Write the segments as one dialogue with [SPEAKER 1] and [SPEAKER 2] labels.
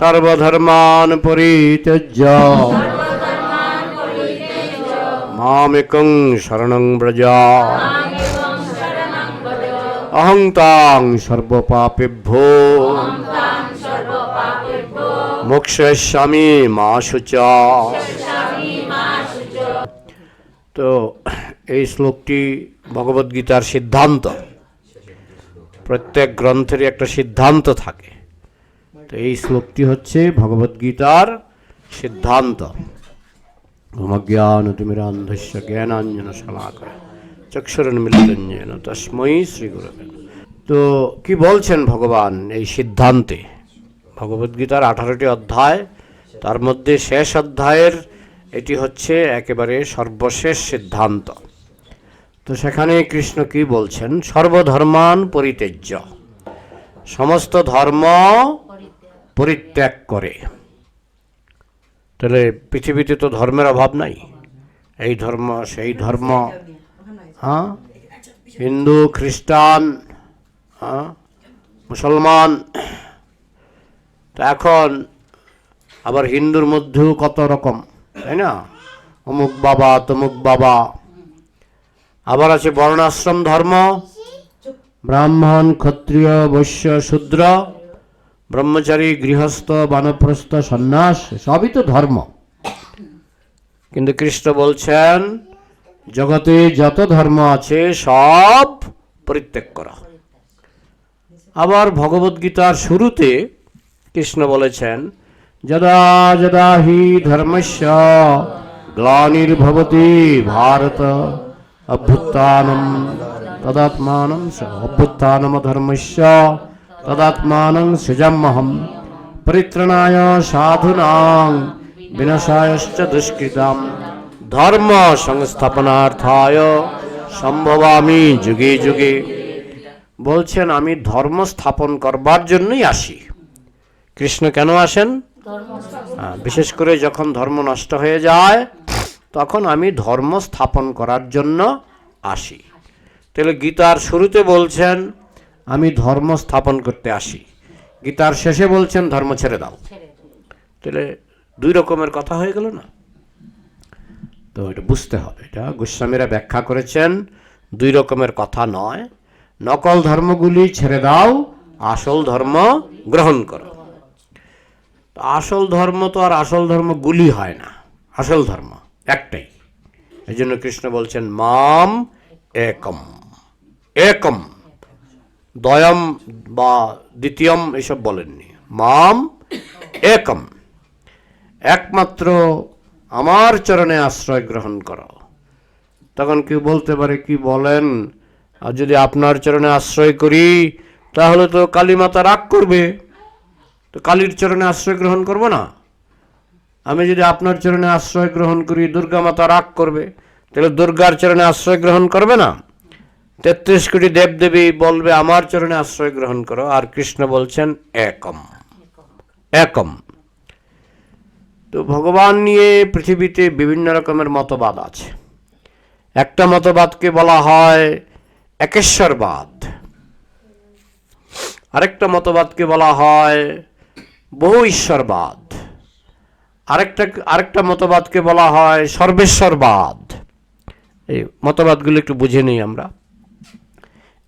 [SPEAKER 1] সর্বধর্মান পরিত্যজ্য মামেকং শরণং ব্রজ অহং তাং সর্বপাপেভ্যো মোক্ষয়িষ্যামি মা শুচা। তো এই শ্লোকটি ভগবদ্গীতার সিদ্ধান্ত। প্রত্যেক গ্রন্থেরই একটা সিদ্ধান্ত থাকে, তো এই শ্লোকটি হচ্ছে ভগবদ্গীতার সিদ্ধান্ত। জ্ঞানতিমিরান্ধস্য জ্ঞানাঞ্জনশলাকয়া চক্ষুরুন্মিলিतं येन তস্मै শ্রীগুরবে। তো কি বলছেন ভগবান এই সিদ্ধান্তে? ভগবদ্গীতার 18টি অধ্যায়, তার মধ্যে শেষ অধ্যায়ের এটি হচ্ছে একেবারে সর্বশেষ সিদ্ধান্ত। তো সেখানে কৃষ্ণ কি বলছেন? সর্বধর্মান পরিত্যজ্য, সমস্ত ধর্ম পরিত্যাগ করে। তাহলে পৃথিবীতে তো ধর্মের অভাব নাই, এই ধর্ম সেই ধর্ম, হ্যাঁ, হিন্দু খ্রিস্টান, হ্যাঁ, মুসলমান। তো এখন আবার হিন্দুর মধ্যেও কত রকম, তাই না? অমুক বাবা তমুক বাবা। আবার আছে বর্ণাশ্রম ধর্ম, ব্রাহ্মণ ক্ষত্রিয় বৈশ্য শূদ্র, ব্রহ্মচারী গৃহস্থ বানপ্রস্থ সন্ন্যাস, সবই তো ধর্ম। কিন্তু কৃষ্ণ বলছেন জগতে যত ধর্ম আছে সব পরিত্যাগ করা। আবার ভগবদ্গীতার শুরুতে কৃষ্ণ বলেছেন যদা যদা হি ধর্মস্য গ্লানির্ভবতি ভারত অভ্যুত্থানম তদাত্মানং অভ্যুত্থানম ধর্মস্য তদাত্মানং সৃজাম্যহম পরিত্রাণায় সাধুনাং বিনাশায়শ্চ দুষ্কৃতাম ধর্ম সংস্থাপনার্থায় সম্ভবামি যুগে যুগে। বলছেন আমি ধর্ম স্থাপন করবার জন্যই আসি। কৃষ্ণ কেন আসেন? বিশেষ করে যখন ধর্ম নষ্ট হয়ে যায় তখন আমি ধর্ম স্থাপন করার জন্য আসি। তাহলে গীতার শুরুতে বলছেন আমি ধর্ম স্থাপন করতে আসি, গীতার শেষে বলছেন ধর্ম ছেড়ে দাও। তাহলে দুই রকমের কথা হয়ে গেল না? তো এটা বুঝতে হবে। এটা গোস্বামীরা ব্যাখ্যা করেছেন দুই রকমের কথা নয়। নকল ধর্মগুলি ছেড়ে দাও, আসল ধর্ম গ্রহণ করো। আসল ধর্ম তো আর আসল ধর্মগুলি হয় না, আসল ধর্ম একটাই। এই জন্য কৃষ্ণ বলছেন মাম একম, একম, দ্বয়ম বা দ্বিতীয়ম এসব বলেননি, মাম একম, একমাত্র আমার চরণে আশ্রয় গ্রহণ করো। তখন কেউ বলতে পারে কি বলেন, আর যদি আপনার চরণে আশ্রয় করি তাহলে তো কালী মাতা রাগ করবে, তো কালীর চরণে আশ্রয় গ্রহণ করব না। আমি যদি আপনার চরণে আশ্রয় গ্রহণ করি দুর্গা মাতা রাগ করবে, তাহলে দুর্গার চরণে আশ্রয় গ্রহণ করবে না। 33 কোটি দেবদেবী বলবে আমার চরণে আশ্রয় গ্রহণ করো। আর কৃষ্ণ বলছেন একম, একম। তো ভগবান নিয়ে পৃথিবীতে বিভিন্ন রকমের মতবাদ আছে। একটা মতবাদকে বলা হয় একেশ্বরবাদ, আরেকটা মতবাদকে বলা হয় বহু ঈশ্বরবাদ, আরেকটা মতবাদকে বলা হয় সর্বেশ্বরবাদ। এই মতবাদগুলো একটু বুঝে নিই আমরা।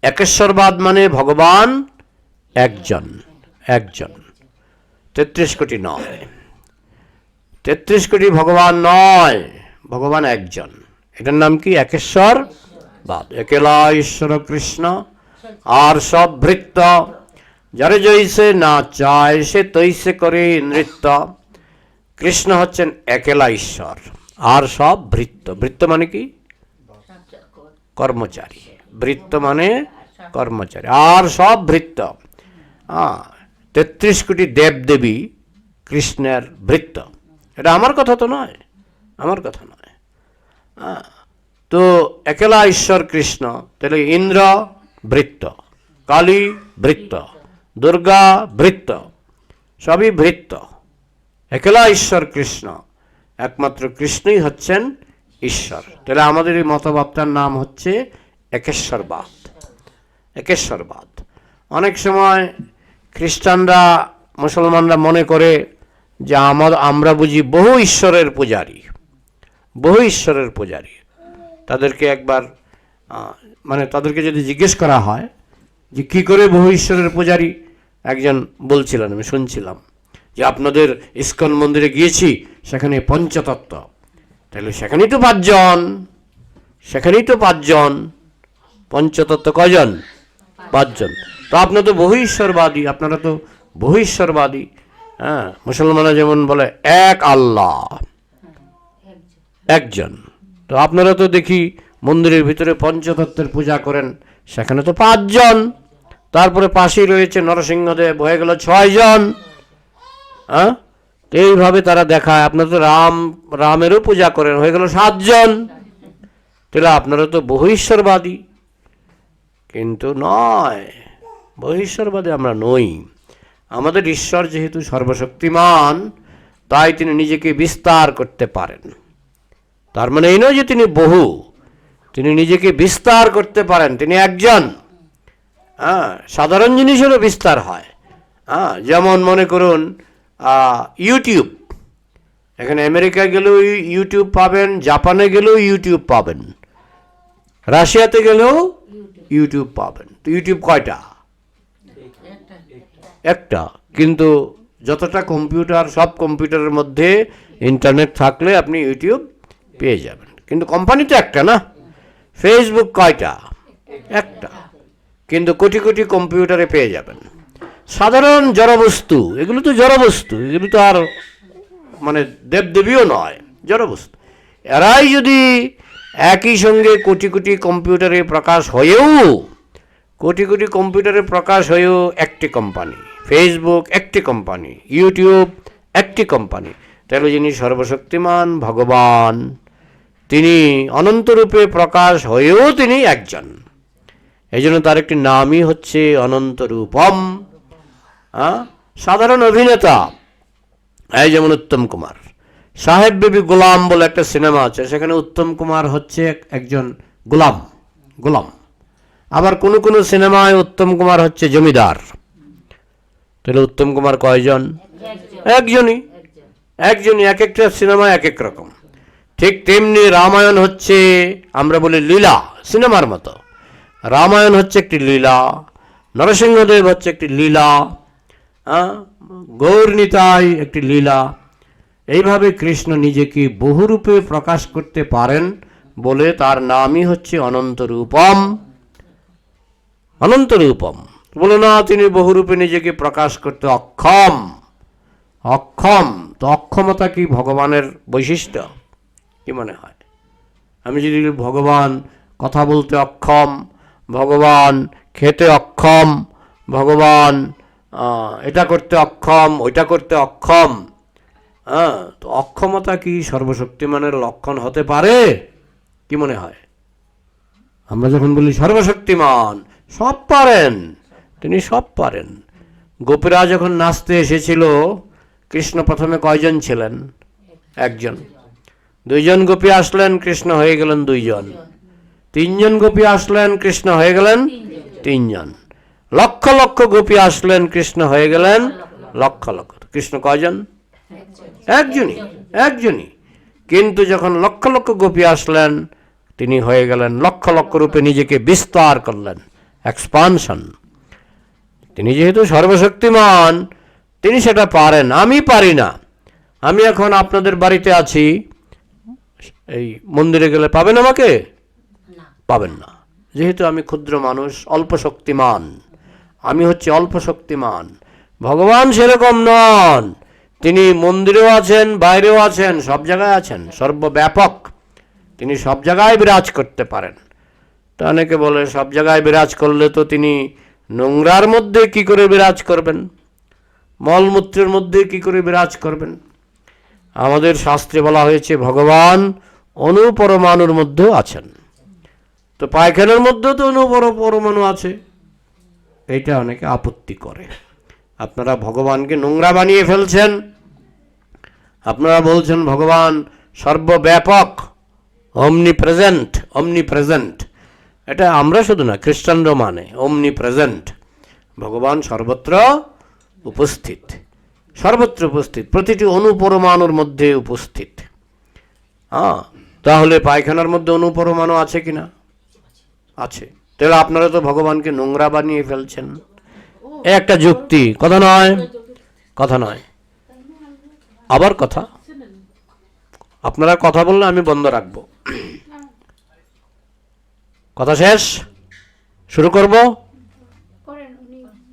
[SPEAKER 1] একেশ্বরবাদ মানে ভগবান একজন, একজন, 33 কোটি নয়, 33 কোটি ভগবান নয়, ভগবান একজন। এটার নাম কি? একেশ্বরবাদ। একেলা ঈশ্বর কৃষ্ণ আর সব ভৃত্য, যারে জৈসে না চায় সে তৈসে করে নৃত্য। কৃষ্ণ হচ্ছেন একেলা ঈশ্বর আর সব ভৃত্য। ভৃত্য মানে কি? কর্মচারী। ভৃত্য মানে কর্মচারী, আর সব ভৃত্য। 33 কোটি দেবদেবী কৃষ্ণের ভৃত্য। এটা আমার কথা তো নয়, আমার কথা নয়। তো একেলা ঈশ্বর কৃষ্ণ, তাহলে ইন্দ্র ভৃত্য, কালী ভৃত্য, দুর্গা ভৃত্য, সবই ভৃত্য। একেলা ঈশ্বর কৃষ্ণ, একমাত্র কৃষ্ণই হচ্ছেন ঈশ্বর। তাহলে আমাদের এই মতবাদটার নাম হচ্ছে একেশ্বরবাদ। একেশ্বরবাদ। অনেক সময় খ্রিস্টানরা মুসলমানরা মনে করে যে আমরা বুঝি বহু ঈশ্বরের পূজারী। তাদেরকে একবার মানে তাদেরকে যদি জিজ্ঞেস করা হয় যে কী করে বহু ঈশ্বরের পূজারী, একজন বলছিলেন, আমি শুনছিলাম যে আপনাদের ইস্কন মন্দিরে গিয়েছি, সেখানে পঞ্চতত্ত্ব, তাহলে সেখানেই তো পাঁচজন, পঞ্চতত্ত্ব কজন? পাঁচজন। তো আপনারা তো বহু ঈশ্বরবাদী, হ্যাঁ। মুসলমানরা যেমন বলে এক আল্লাহ, একজন। তো আপনারা তো দেখি মন্দিরের ভিতরে পঞ্চতত্ত্বের পূজা করেন, সেখানে তো পাঁচজন। তারপরে পাশেই রয়েছে নরসিংহদেব, হয়ে গেল 6 জন। হ্যাঁ, তো এইভাবে তারা দেখায়। আপনারা তো রামেরও পূজা করেন, হয়ে গেল 7 জন। তাহলে আপনারা তো বহু ঈশ্বরবাদী। কিন্তু নয়, বহু ঈশ্বরবাদী আমরা নই। আমাদের ঈশ্বর যেহেতু সর্বশক্তিমান, তাই তিনি নিজেকে বিস্তার করতে পারেন। তার মানে এই নয় যে তিনি বহু, তিনি নিজেকে বিস্তার করতে পারেন, তিনি একজন। হ্যাঁ, সাধারণ জিনিসেরও বিস্তার হয়। হ্যাঁ, যেমন মনে করুন ইউটিউব, এখানে আমেরিকা গেলেও ইউটিউব পাবেন, জাপানে গেলেও ইউটিউব পাবেন, রাশিয়াতে গেলেও ইউটিউব পাবেন। তো ইউটিউব কয়টা? একটা। কিন্তু যতটা কম্পিউটার, সব কম্পিউটারের মধ্যে ইন্টারনেট থাকলে আপনি ইউটিউব পেয়ে যাবেন। কিন্তু কোম্পানি তো একটা না। ফেসবুক কয়টা? একটা। কিন্তু কোটি কোটি কম্পিউটারে পেয়ে যাবেন। সাধারণ জড়বস্তু, এগুলো তো জড়বস্তু, এগুলো তো আর মানে দেবদেবীও নয়, জড়বস্তু। এরাই যদি একই সঙ্গে কোটি কোটি কম্পিউটারে প্রকাশ হয়েও একটি কোম্পানি, ফেসবুক একটি কোম্পানি, ইউটিউব একটি কোম্পানি, তাহলে যিনি সর্বশক্তিমান ভগবান, তিনি অনন্তরূপে প্রকাশ হয়েও তিনি একজন। এই জন্য তার একটি নামই হচ্ছে অনন্তরূপম। সাধারণ অভিনেতা, এই যেমন উত্তম কুমার, সাহেব বেবি গোলাম বলে একটা সিনেমা আছে, সেখানে উত্তম কুমার হচ্ছে একজন গোলাম। আবার কোন কোন সিনেমায় উত্তম কুমার হচ্ছে জমিদার। তাহলে উত্তম কুমার কয়জন? একজনই। এক একটা সিনেমায় এক এক রকম। ঠিক তেমনি রামায়ণ হচ্ছে, আমরা বলি লীলা, সিনেমার মতো। রামায়ণ হচ্ছে একটি লীলা, নরসিংহদেব হচ্ছে একটি লীলা, গৌরনীতাই একটি লীলা। এইভাবে কৃষ্ণ নিজেকে বহুরূপে প্রকাশ করতে পারেন বলে তার নামই হচ্ছে অনন্তরূপম। বলে না তিনি বহুরূপে নিজেকে প্রকাশ করতে অক্ষম। তো অক্ষমতা কি ভগবানের বৈশিষ্ট্য? কি মনে হয়? আমি যদি ভগবান কথা বলতে অক্ষম, ভগবান খেতে অক্ষম, ভগবান এটা করতে অক্ষম, ওইটা করতে অক্ষম, তো অক্ষমতা কি সর্বশক্তিমানের লক্ষণ হতে পারে? কি মনে হয়? আমরা যখন বলি সর্বশক্তিমান, সব পারেন, তিনি সব পারেন। গোপীরা যখন নাচতে এসেছিল, কৃষ্ণ প্রথমে কয়জন ছিলেন? একজন। 2 জন গোপী আসলেন, কৃষ্ণ হয়ে গেলেন 2 জন। 3 জন গোপী আসলেন, কৃষ্ণ হয়ে গেলেন 3 জন। লক্ষ লক্ষ গোপী আসলেন, কৃষ্ণ হয়ে গেলেন লক্ষ লক্ষ। কৃষ্ণ কয়জন? একজনই। কিন্তু যখন লক্ষ লক্ষ গোপী আসলেন, তিনি হয়ে গেলেন লক্ষ লক্ষ রূপে, নিজেকে বিস্তার করলেন, এক্সপানশন। তিনি যেহেতু সর্বশক্তিমান, তিনি সেটা পারেন, আমি পারি না। আমি এখন আপনাদের বাড়িতে আছি, এই মন্দিরে গেলে পাবেন আমাকে? পাবেন না, যেহেতু আমি ক্ষুদ্র মানুষ, অল্প শক্তিমান। আমি হচ্ছে অল্প শক্তিমান। ভগবান সেরকম নন, তিনি মন্দিরেও আছেন, বাইরেও আছেন, সব জায়গায় আছেন, সর্বব্যাপক। তিনি সব জায়গায় বিরাজ করতে পারেন। তো অনেকে বলে সব জায়গায় বিরাজ করলে তো তিনি নোংরার মধ্যে কি করে বিরাজ করবেন, মলমূত্রের মধ্যে কি করে বিরাজ করবেন? আমাদের শাস্ত্রে বলা হয়েছে ভগবান অনুপরমাণুর মধ্যেও আছেন। তো পায়খানার মধ্যেও তো অনুপরমাণু আছে। এইটা অনেকে আপত্তি করে। আপনারা ভগবানকে নোংরা বানিয়ে ফেলছেন। আপনারা বলছেন ভগবান সর্বব্যাপক, অমনিপ্রেজেন্ট। এটা আমরা শুধু না, খ্রিস্টানরাও মানে অমনিপ্রেজেন্ট। ভগবান সর্বত্র উপস্থিত, সর্বত্র উপস্থিত, প্রতিটি অণুপরমাণুর মধ্যে উপস্থিত। তাহলে পায়খানার মধ্যে অণুপরমাণু আছে কিনা? আছে। তাহলে আপনারা তো ভগবানকে নোংরা বানিয়ে ফেলছেন। একটা যুক্তি, কথা নয়, কথা নয়। আবার কথা, আপনারা কথা বললে আমি বন্ধ রাখবো। কথা শেষ, শুরু করব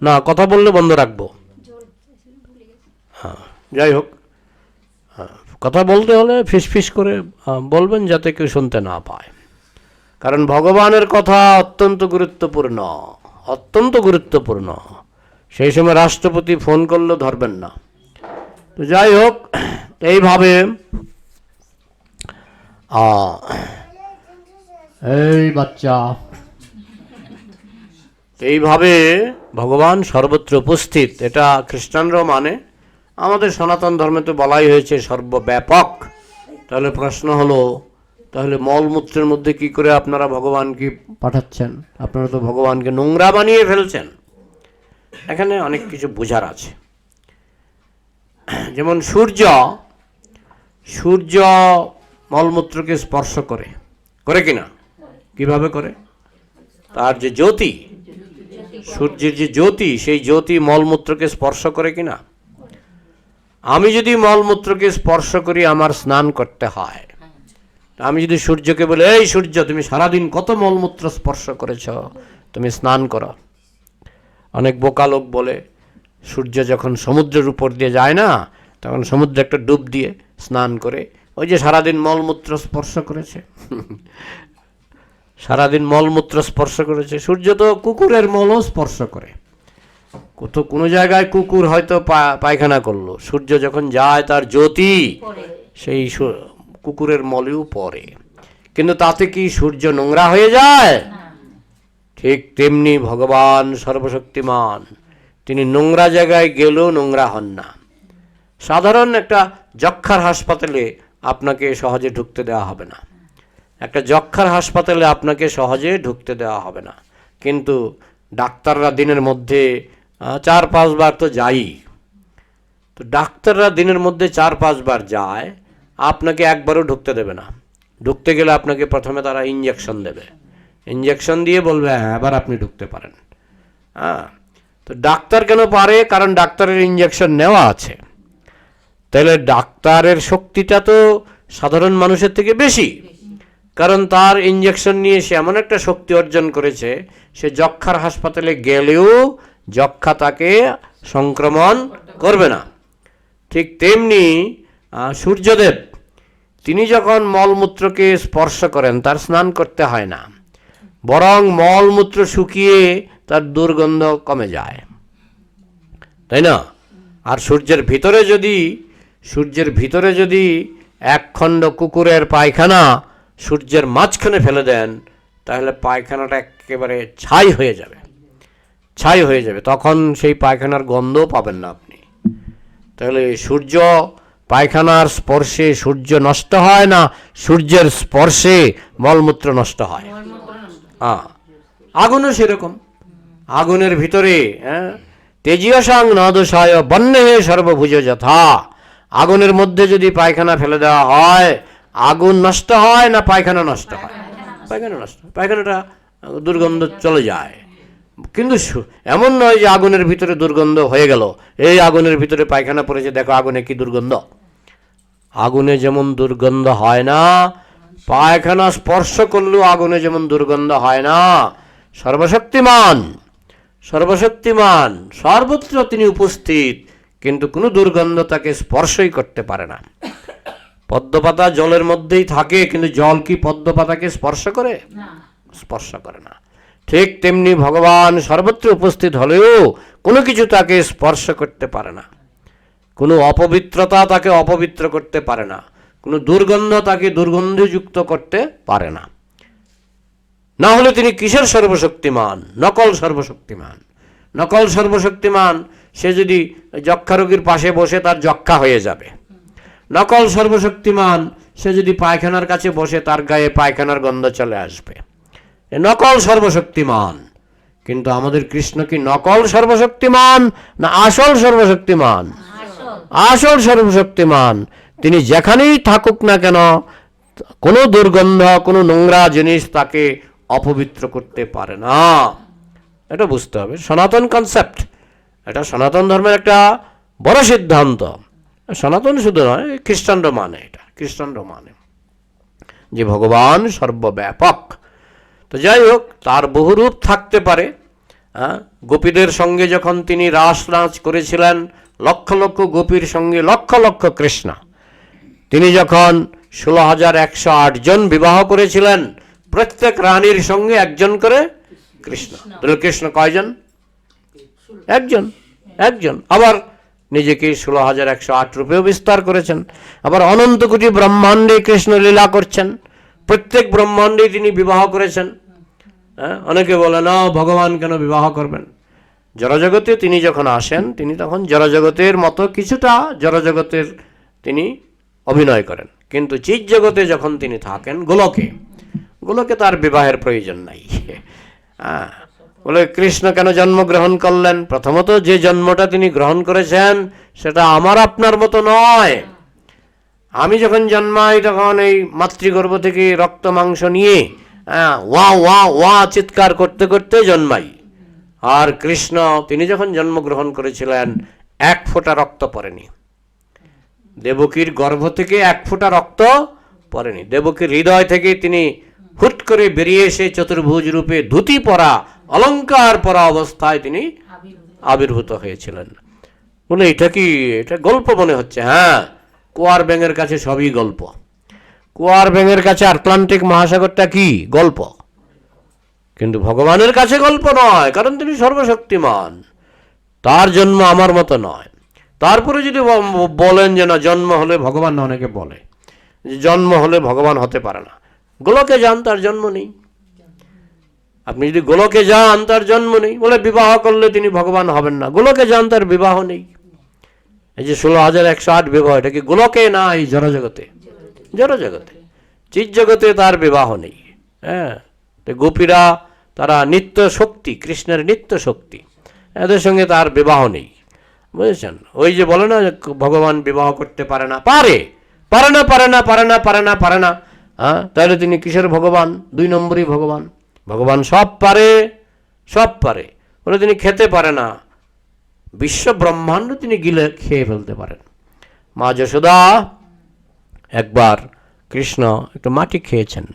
[SPEAKER 1] না? কথা বললে বন্ধ রাখবো। হ্যাঁ, যাই হোক, কথা বলতে হলে ফিসফিস করে বলবেন, যাতে কেউ শুনতে না পায়। কারণ ভগবানের কথা অত্যন্ত গুরুত্বপূর্ণ, অত্যন্ত গুরুত্বপূর্ণ। সেই সময় রাষ্ট্রপতি ফোন করলেও ধরবেন না। তো যাই হোক, এইভাবে এই বাচ্চা, এইভাবে ভগবান সর্বত্র উপস্থিত। এটা খ্রিস্টানরাও মানে, আমাদের সনাতন ধর্মে তো বলাই হয়েছে সর্বব্যাপক। তাহলে প্রশ্ন হলো, তাহলে মলমূত্রের মধ্যে কি করে আপনারা ভগবানকে পাঠাচ্ছেন? আপনারা তো ভগবানকে নোংরা বানিয়ে ফেলছেন। এখানে অনেক কিছু বোঝার আছে। যেমন সূর্য, সূর্য মলমূত্রকে স্পর্শ করে, করে কিনা? কিভাবে করে? তার যে জ্যোতি, সূর্যের যে জ্যোতি, সেই জ্যোতি মলমূত্রকে স্পর্শ করে কিনা? আমি যদি মলমূত্রকে স্পর্শ করি, আমার স্নান করতে হয়। আমি যদি সূর্যকে বলি, এই সূর্য, তুমি সারাদিন কত মলমূত্র স্পর্শ করেছ, তুমি স্নান করো। অনেক বোকা লোক বলে, সূর্য যখন সমুদ্রের উপর দিয়ে যায় না, তখন সমুদ্রে একটা ডুব দিয়ে স্নান করে, ওই যে সারাদিন মলমূত্র স্পর্শ করেছে। সারাদিন মলমূত্র স্পর্শ করেছে। সূর্য তো কুকুরের মলও স্পর্শ করে। তো কোনো জায়গায় কুকুর হয়তো পায়খানা করলো, সূর্য যখন যায় তার জ্যোতি সেই কুকুরের মলেও পড়ে। কিন্তু তাতে কি সূর্য নোংরা হয়ে যায়? ঠিক তেমনি ভগবান সর্বশক্তিমান, তিনি নোংরা জায়গায় গেলেও নোংরা হন না। সাধারণ একটা যক্ষার হাসপাতালে আপনাকে সহজে ঢুকতে দেওয়া হবে না। একটা যক্ষার হাসপাতালে আপনাকে সহজে ঢুকতে দেওয়া হবে না। কিন্তু ডাক্তাররা দিনের মধ্যে 4-5 বার তো যাই। তো ডাক্তাররা দিনের মধ্যে 4-5 বার যায়, আপনাকে একবারও ঢুকতে দেবে না। ঢুকতে গেলে আপনাকে প্রথমে তারা ইঞ্জেকশন দেবে, ইঞ্জেকশন দিয়ে বলবে হ্যাঁ এবার আপনি ঢুকতে পারেন। তো ডাক্তার কেন পারে? কারণ ডাক্তারের ইঞ্জেকশন নেওয়া আছে। তাহলে ডাক্তারের শক্তিটা তো সাধারণ মানুষের থেকে বেশি, কারণ তার ইঞ্জেকশন নিয়ে সে এমন একটা শক্তি অর্জন করেছে, সে যক্ষার হাসপাতালে গেলেও যক্ষা তাকে সংক্রমণ করবে না। ঠিক তেমনি সূর্যদেব, তিনি যখন মলমূত্রকে স্পর্শ করেন, তার স্নান করতে হয় না, বরং মলমূত্র শুকিয়ে তার দুর্গন্ধ কমে যায়, তাই না? আর সূর্যের ভিতরে যদি এক খণ্ড কুকুরের পায়খানা সূর্যের মাঝখানে ফেলে দেন, তাহলে পায়খানাটা একেবারে ছাই হয়ে যাবে, ছাই হয়ে যাবে। তখন সেই পায়খানার গন্ধও পাবেন না আপনি। তাহলে সূর্য, পায়খানার স্পর্শে সূর্য নষ্ট হয় না, সূর্যের স্পর্শে মলমূত্র নষ্ট হয়। আগুনও সেরকম। আগুনের ভিতরে তেজিয়সাং নদোষায় বন্যে সর্বভুজ যথা, আগুনের মধ্যে যদি পায়খানা ফেলে দেওয়া হয়, আগুন নষ্ট হয় না পায়খানা নষ্ট হয়? পায়খানা নষ্ট হয়। পায়খানাটা দুর্গন্ধ চলে যায়। কিন্তু এমন নয় যে আগুনের ভিতরে দুর্গন্ধ হয়ে গেল, এই আগুনের ভিতরে পায়খানা পড়েছে, দেখো আগুনে কি দুর্গন্ধ। আগুনে যেমন দুর্গন্ধ হয় না, পায়খানা স্পর্শ করলেও আগুনে যেমন দুর্গন্ধ হয় না, সর্বশক্তিমান, সর্বশক্তিমান, সর্বত্র তিনি উপস্থিত, কিন্তু কোনো দুর্গন্ধ তাকে স্পর্শই করতে পারে না। পদ্মপাতা জলের মধ্যেই থাকে, কিন্তু জল কি পদ্মপাতাকে স্পর্শ করে? স্পর্শ করে না। ঠিক তেমনি ভগবান সর্বত্র উপস্থিত হলেও কোনো কিছু তাকে স্পর্শ করতে পারে না, কোনো অপবিত্রতা তাকে অপবিত্র করতে পারে না, কোনো দুর্গন্ধ তাকে দুর্গন্ধযুক্ত করতে পারে না। না হলে তিনি কিসের সর্বশক্তিমান? নকল সর্বশক্তিমান। নকল সর্বশক্তিমান, সে যদি যক্ষা রোগীর পাশে বসে তার যক্ষা হয়ে যাবে। নকল সর্বশক্তিমান, সে যদি পায়খানার কাছে বসে তার গায়ে পায়খানার গন্ধ চলে আসবে। নকল সর্বশক্তিমান। কিন্তু আমাদের কৃষ্ণ কি নকল সর্বশক্তিমান না আসল সর্বশক্তিমান? আসল সর্বশক্তিমান। তিনি যেখানেই থাকুক না কেন, কোনো দুর্গন্ধ, কোনো নোংরা জিনিস তাকে অপবিত্র করতে পারে না। এটা বুঝতে হবে, সনাতন কনসেপ্ট, এটা সনাতন ধর্মের একটা বড় সিদ্ধান্ত। সনাতন শুধু নয়, খ্রিস্টানরা মানে, এটা খ্রিস্টানরা মানে যে ভগবান সর্বব্যাপক। তো যাই হোক, তার বহুরূপ থাকতে পারে। গোপীদের সঙ্গে যখন তিনি রাস নাচ করেছিলেন, লক্ষ লক্ষ গোপীর সঙ্গে লক্ষ লক্ষ কৃষ্ণ, তিনি যখন 16,108 জন বিবাহ করেছিলেন, প্রত্যেক রানীর সঙ্গে একজন করে কৃষ্ণ। তাহলে কৃষ্ণ কয়জন? একজন, একজন। আবার নিজেকে 16,108 রূপেও বিস্তার করেছেন। আবার অনন্ত কোটি ব্রহ্মাণ্ডে কৃষ্ণ লীলা করছেন, প্রত্যেক ব্রহ্মাণ্ডে তিনি বিবাহ করেছেন। অনেকে বলে না ভগবান কেন বিবাহ করবেন? জড়জগতে তিনি যখন আসেন, তিনি তখন জড়জগতের মতো কিছুটা জড়জগতের তিনি অভিনয় করেন, কিন্তু চিৎ জগতে যখন তিনি থাকেন, গোলকে, গোলকে তার বিবাহের প্রয়োজন নাই। বলে কৃষ্ণ কেন জন্মগ্রহণ করলেন? প্রথমত যে জন্মটা তিনি গ্রহণ করেছেন সেটা আমার আপনার মতো নয়। আমি যখন জন্মাই তখন এই মাতৃগর্ভ থেকে রক্ত মাংস নিয়ে ওয়া ওয়া ওয়া চিৎকার করতে করতে জন্মাই। আর কৃষ্ণ তিনি যখন জন্মগ্রহণ করেছিলেন 1 ফোঁটা রক্ত পড়েনি। দেবকীর গর্ভ থেকে 1 ফোঁটা রক্ত পড়েনি। দেবকীর হৃদয় থেকে তিনি হুট করে বেরিয়ে এসে চতুর্ভুজ রূপে ধুতি পরা, অলঙ্কার পরা অবস্থায় তিনি আবির্ভূত হয়েছিলেন। বলে এটা কি, এটা গল্প মনে হচ্ছে? হ্যাঁ, কুয়ার ব্যাঙের কাছে সবই গল্প। কুয়ার ব্যাঙের কাছে আটলান্টিক মহাসাগরটা কি গল্প, কিন্তু ভগবানের কাছে গল্প নয়, কারণ তিনি সর্বশক্তিমান। তার জন্ম আমার মতো নয়। তারপরে যদি বলেন যে না জন্ম হলে ভগবান, না অনেকে বলে যে জন্ম হলে ভগবান হতে পারে না। গোলকে যান, তার জন্ম নেই। আপনি যদি গোলকে যান, তার জন্ম নেই। বলে বিবাহ করলে তিনি ভগবান হবেন না। গোলকে যান, তার বিবাহ নেই। এই যে 16,108 বিবাহ, এটা কি গোলকে? না, এই জড়জগতে, জড়জগতে। চিৎ জগতে তার বিবাহ নেই। হ্যাঁ, গোপীরা তারা নিত্য শক্তি, কৃষ্ণের নিত্য শক্তি, এদের সঙ্গে তার বিবাহ নেই। বুঝেছেন? ওই যে বলে না ভগবান বিবাহ করতে পারে না, পারে, পারে না, পারে না, পারে না, পারে না, পারে না। তাহলে তিনি কিসের ভগবান? 2 নম্বরই ভগবান। ভগবান সব পারে, সব পারে, বলে তিনি খেতে পারে না। বিশ্ব ব্রহ্মাণ্ড তিনি গিলে খেয়ে ফেলতে পারেন। মা যশোদা একবার কৃষ্ণ একটু মাটি খেয়েছেন।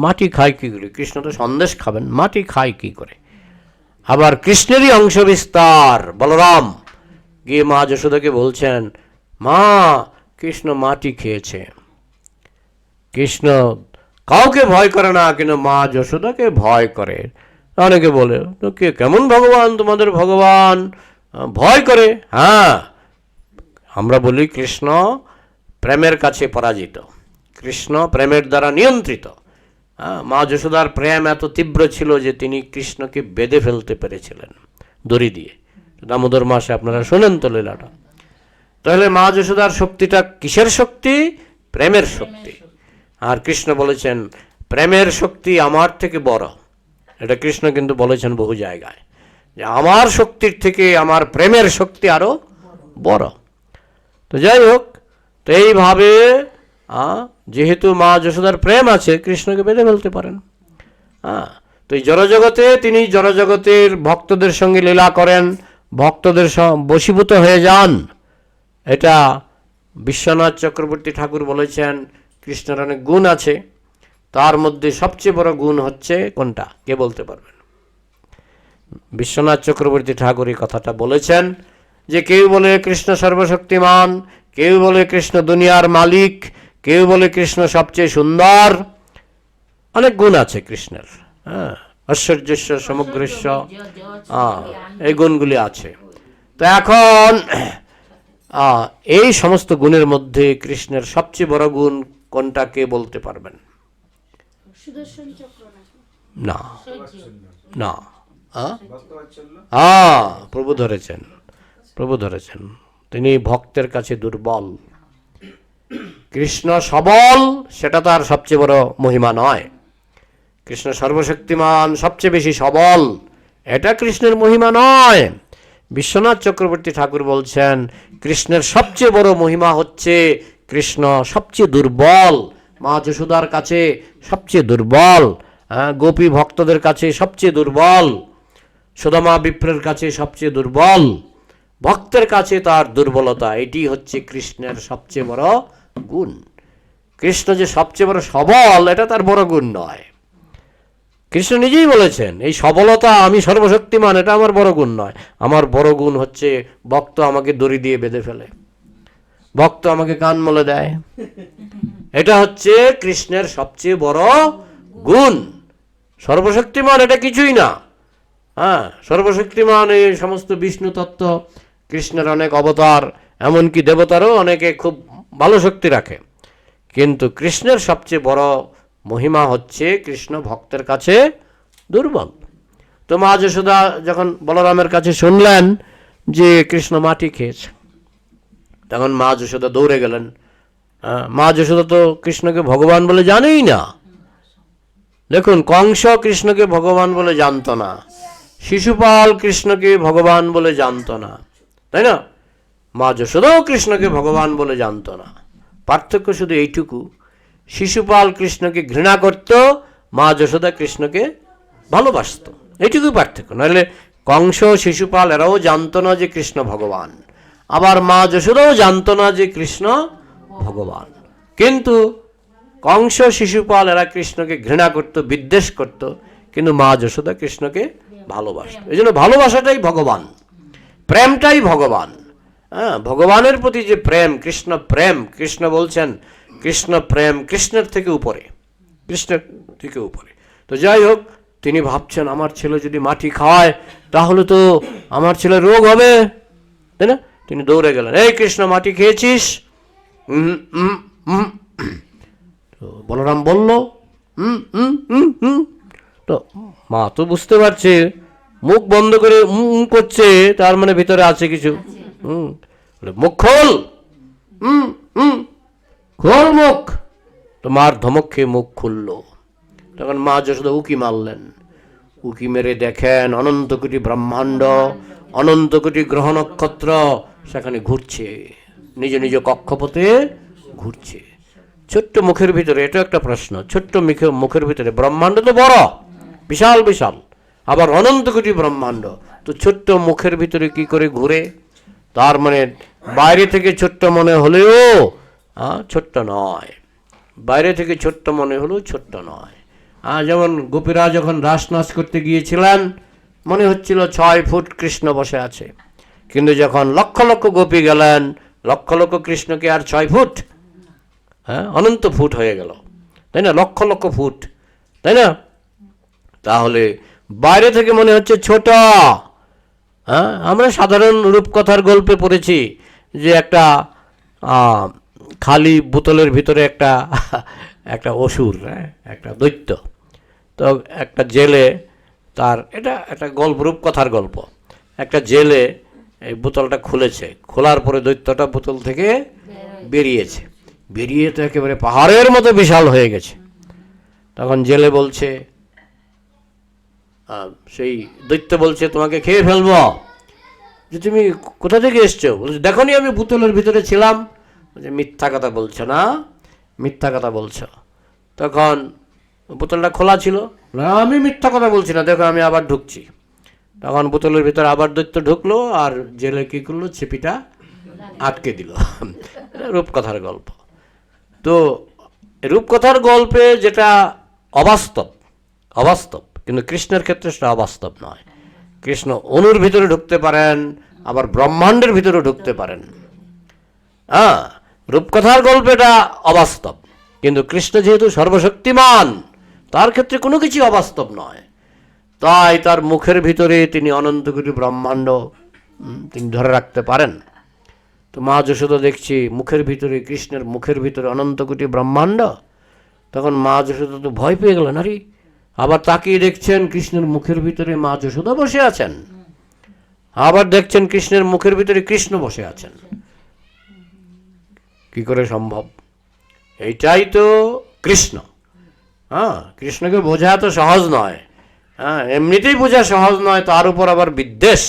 [SPEAKER 1] মাটি খায় কি করে? কৃষ্ণ তো সন্দেশ খাবেন, মাটি খায় কি করে? আবার কৃষ্ণেরই অংশ বিস্তার বলরাম গিয়ে মা যশোদাকে বলছেন, মা কৃষ্ণ মাটি খেয়েছে। কৃষ্ণ কাউকে ভয় করে না, কিন্তু মা যশোদাকে ভয় করে। অনেকে বলে তো কে কেমন ভগবান তোমাদের? ভগবান ভয় করে? হ্যাঁ, আমরা বলি কৃষ্ণ প্রেমের কাছে পরাজিত, কৃষ্ণ প্রেমের দ্বারা নিয়ন্ত্রিত। মা যশোদার প্রেম এত তীব্র ছিল যে তিনি কৃষ্ণকে বেঁধে ফেলতে পেরেছিলেন দড়ি দিয়ে। দামোদর মাসে আপনারা শোনেন তো লীলাটা। তাহলে মা যশোদার শক্তিটা কিসের শক্তি? প্রেমের শক্তি। আর কৃষ্ণ বলেছেন প্রেমের শক্তি আমার থেকে বড়। এটা কৃষ্ণ কিন্তু বলেছেন বহু জায়গায় যে আমার শক্তির থেকে আমার প্রেমের শক্তি আরো বড়। তো যাই হোক, তো এইভাবে যেহেতু মা যশোদার প্রেম আছে, কৃষ্ণকে বেঁধে ফেলতে পারেন। তো এই জড়জগতে তিনি জড়জগতের ভক্তদের সঙ্গে লীলা করেন, ভক্তদের বশীভূত হয়ে যান। এটা বিশ্বনাথ চক্রবর্তী ঠাকুর বলেছেন কৃষ্ণের অনেক গুণ আছে, তার মধ্যে সবচেয়ে বড় গুণ হচ্ছে কোনটা? কে বলতে পারবেন? বিশ্বনাথ চক্রবর্তী ঠাকুর এই কথাটা বলেছেন যে কেউ বলে কৃষ্ণ সর্বশক্তিমান, কেউ বলে কৃষ্ণ দুনিয়ার মালিক, কেউ বলে কৃষ্ণ সবচেয়ে সুন্দর। অনেক গুণ আছে কৃষ্ণের। ঐশ্বর্যস্য সমগ্রস্য, এই গুণগুলি আছে। তো এখন এই সমস্ত গুণের মধ্যে কৃষ্ণের সবচেয়ে বড় গুণ কোনটা কে বলতে পারবেন? না না, প্রভু ধরেছেন, প্রভু ধরেছেন। তিনি ভক্তের কাছে দুর্বল। কৃষ্ণ সবল, সেটা তার সবচেয়ে বড় মহিমা নয়। কৃষ্ণ সর্বশক্তিমান, সবচেয়ে বেশি সবল, এটা কৃষ্ণের মহিমা নয়। বিশ্বনাথ চক্রবর্তী ঠাকুর বলছেন কৃষ্ণের সবচেয়ে বড় মহিমা হচ্ছে কৃষ্ণ সবচেয়ে দুর্বল, মা যশোদার কাছে সবচেয়ে দুর্বল, গোপী ভক্তদের কাছে সবচেয়ে দুর্বল, সুদামা বিপ্রের কাছে সবচেয়ে দুর্বল, ভক্তের কাছে তার দুর্বলতা, এটি হচ্ছে কৃষ্ণের সবচেয়ে বড় গুণ। কৃষ্ণ যে সবচেয়ে বড় সবল, এটা তার বড় গুণ নয়। কৃষ্ণ নিজেই বলেছেন এই সবলতা, আমি সর্বশক্তিমান, এটা আমার বড় গুণ নয়। আমার বড় গুণ হচ্ছে ভক্ত আমাকে দড়ি দিয়ে বেঁধে ফেলে, ভক্ত আমাকে কান মলে দেয়, এটা হচ্ছে কৃষ্ণের সবচেয়ে বড় গুণ। সর্বশক্তিমান এটা কিছুই না। সর্বশক্তিমান এই সমস্ত বিষ্ণু তত্ত্ব, কৃষ্ণের অনেক অবতার, এমনকি দেবতারও অনেকে খুব ভালো শক্তি রাখে, কিন্তু কৃষ্ণের সবচেয়ে বড় মহিমা হচ্ছে কৃষ্ণ ভক্তের কাছে দুর্বল। তো মা যশোদা যখন বলরামের কাছে শুনলেন যে কৃষ্ণ মাটি খেয়েছে, তখন মা যশোদা দৌড়ে গেলেন। মা যশোদা তো কৃষ্ণকে ভগবান বলে জানেই না। দেখুন, কংস কৃষ্ণকে ভগবান বলে জানতো না, শিশুপাল কৃষ্ণকে ভগবান বলে জানতো না, তাই না? মা যশোদাও কৃষ্ণকে ভগবান বলে জানতো না। পার্থক্য শুধু এইটুকু, শিশুপাল কৃষ্ণকে ঘৃণা করত, মা যশোদা কৃষ্ণকে ভালোবাসত, এইটুকুই পার্থক্য। নাহলে কংস শিশুপাল এরাও জানতো না যে কৃষ্ণ ভগবান, আবার মা যশোদাও জানতো না যে কৃষ্ণ ভগবান। কিন্তু কংস শিশুপাল এরা কৃষ্ণকে ঘৃণা করত, বিদ্বেষ করত, কিন্তু মা যশোদা কৃষ্ণকে ভালোবাসত। এই জন্য ভালোবাসাটাই ভগবান, প্রেমটাই ভগবান। ভগবানের প্রতি যে প্রেম, কৃষ্ণ প্রেম, কৃষ্ণ বলছেন কৃষ্ণ প্রেম কৃষ্ণের থেকে উপরে, কৃষ্ণের থেকে উপরে। তো যাই হোক, তিনি ভাবছেন আমার ছেলে যদি মাটি খায় তাহলে তো আমার ছেলে রোগ হবে, তাই না? তিনি দৌড়ে গেলেন, এই কৃষ্ণ মাটি খেয়েছিস? তো বলরাম বলল তো মা তো বুঝতে পারছে, মুখ বন্ধ করে করছে, তার মানে ভিতরে আছে কিছু। মুখ খোল, খোল মুখ। তো মার ধমক খেয়ে মুখ খুলল। তখন মা যশোদা উকি মারলেন, উকি মেরে দেখেন অনন্ত কোটি ব্রহ্মাণ্ড, অনন্ত কোটি গ্রহ নক্ষত্র সেখানে ঘুরছে, নিজ নিজ কক্ষপথে ঘুরছে। ছোট্ট মুখের ভিতরে, এটা একটা প্রশ্ন, ছোট্ট মুখের ভিতরে ব্রহ্মাণ্ড তো বড়, বিশাল বিশাল, আবার অনন্ত কোটি ব্রহ্মাণ্ড, তো ছোট্ট মুখের ভিতরে কি করে ঘুরে? তার মানে বাইরে থেকে ছোট্ট মনে হলেও ছোট্ট নয়, বাইরে থেকে ছোট্ট মনে হলেও ছোট্ট নয়। যেমন গোপীরা যখন রাস নাচ করতে গিয়েছিলেন, মনে হচ্ছিল 6 ফুট কৃষ্ণ বসে আছে, কিন্তু যখন লক্ষ লক্ষ গোপী গেলেন, লক্ষ লক্ষ কৃষ্ণকে আর 6 ফুট, অনন্ত ফুট হয়ে গেল, তাই না? লক্ষ লক্ষ ফুট, তাই না? তাহলে বাইরে থেকে মনে হচ্ছে ছোট। আমরা সাধারণ রূপকথার গল্পে পড়েছি যে একটা খালি বোতলের ভিতরে একটা একটা অসুর, একটা দৈত্য। তো একটা জেলে, তার এটা একটা গল্প, রূপকথার গল্প, একটা জেলে এই বোতলটা খুলেছে, খোলার পরে দৈত্যটা বোতল থেকে বেরিয়েছে, বেরিয়ে তো একেবারে পাহাড়ের মতো বিশাল হয়ে গেছে। তখন জেলে বলছে, সেই দৈত্য বলছে তোমাকে খেয়ে ফেলবো, যে তুমি কোথা থেকে এসছো? বলছে দেখো নি আমি বোতলের ভিতরে ছিলাম। বলছে মিথ্যা কথা বলছো না, মিথ্যা কথা বলছো। তখন বোতলটা খোলা ছিল, আমি মিথ্যা কথা বলছি না, দেখো আমি আবার ঢুকছি। তখন বোতলের ভিতরে আবার দৈত্য ঢুকলো, আর জেলে কি করলো, ছিপিটা আটকে দিল। রূপকথার গল্প। তো রূপকথার গল্পে যেটা অবাস্তব, অবাস্তব, কিন্তু কৃষ্ণের ক্ষেত্রে সেটা অবাস্তব নয়। কৃষ্ণ অনুর ভিতরে ঢুকতে পারেন, আবার ব্রহ্মাণ্ডের ভিতরে ঢুকতে পারেন। রূপকথার গল্পটা অবাস্তব, কিন্তু কৃষ্ণ যেহেতু সর্বশক্তিমান, তার ক্ষেত্রে কোনো কিছু অবাস্তব নয়। তাই তার মুখের ভিতরে তিনি অনন্ত কোটি ব্রহ্মাণ্ড তিনি ধরে রাখতে পারেন। তো মা যশোদা দেখছি মুখের ভিতরে, কৃষ্ণের মুখের ভিতরে অনন্ত কোটি ব্রহ্মাণ্ড। তখন মা যশোদা তো ভয় পেয়ে গেলেন, আরে আবার তাকিয়ে দেখছেন কৃষ্ণের মুখের ভিতরে মা যশোদা বসে আছেন, আবার দেখছেন কৃষ্ণের মুখের ভিতরে কৃষ্ণ বসে আছেন। কি করে সম্ভব? এইটাই তো কৃষ্ণ, হ্যাঁ, কৃষ্ণকে বোঝা এত সহজ নয়। হ্যাঁ, এমনিতেই বোঝা সহজ নয়, তার উপর আবার বিদ্বেষ।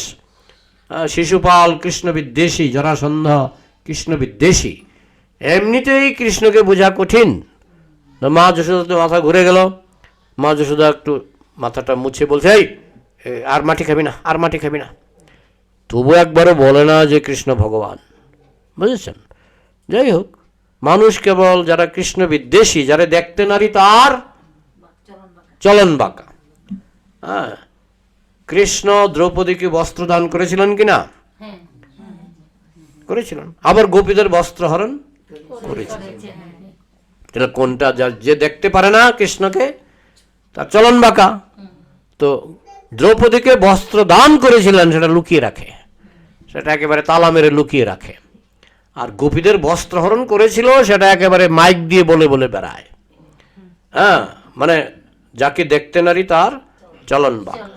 [SPEAKER 1] শিশুপাল কৃষ্ণ বিদ্বেষী, জরাসন্ধ কৃষ্ণ বিদ্বেষী, এমনিতেই কৃষ্ণকে বোঝা কঠিন। মা যশোদা তো মাথা ঘুরে গেল। মা যশোদা একটু মাথাটা মুছে বলছে, এই আর মাটি খাবি না, আর মাটি খাবি না। তবু একবারও বলে না যে কৃষ্ণ ভগবান, বুঝেছেন? যাই হোক, মানুষ কেবল যারা কৃষ্ণ বিদ্বেষী, যারা দেখতে নারী তার চলন বাঁকা। হ্যাঁ, কৃষ্ণ দ্রৌপদীকে বস্ত্র দান করেছিলেন কিনা? করেছিলেন। আবার গোপীদের বস্ত্র হরণ করেছিলেন। কোনটা? যে দেখতে পারে না কৃষ্ণকে তার চলন বাঁকা। তো দ্রৌপদীকে বস্ত্র দান করেছিলেন, সেটা লুকিয়ে রাখে, সেটা একেবারে তালা মেরে লুকিয়ে রাখে। আর গোপীদের বস্ত্র হরণ করেছিল, সেটা একেবারে মাইক দিয়ে বলে বলে বেড়ায়। হ্যাঁ, মানে যাকে দেখতে নারী তার চলন বাঁকা।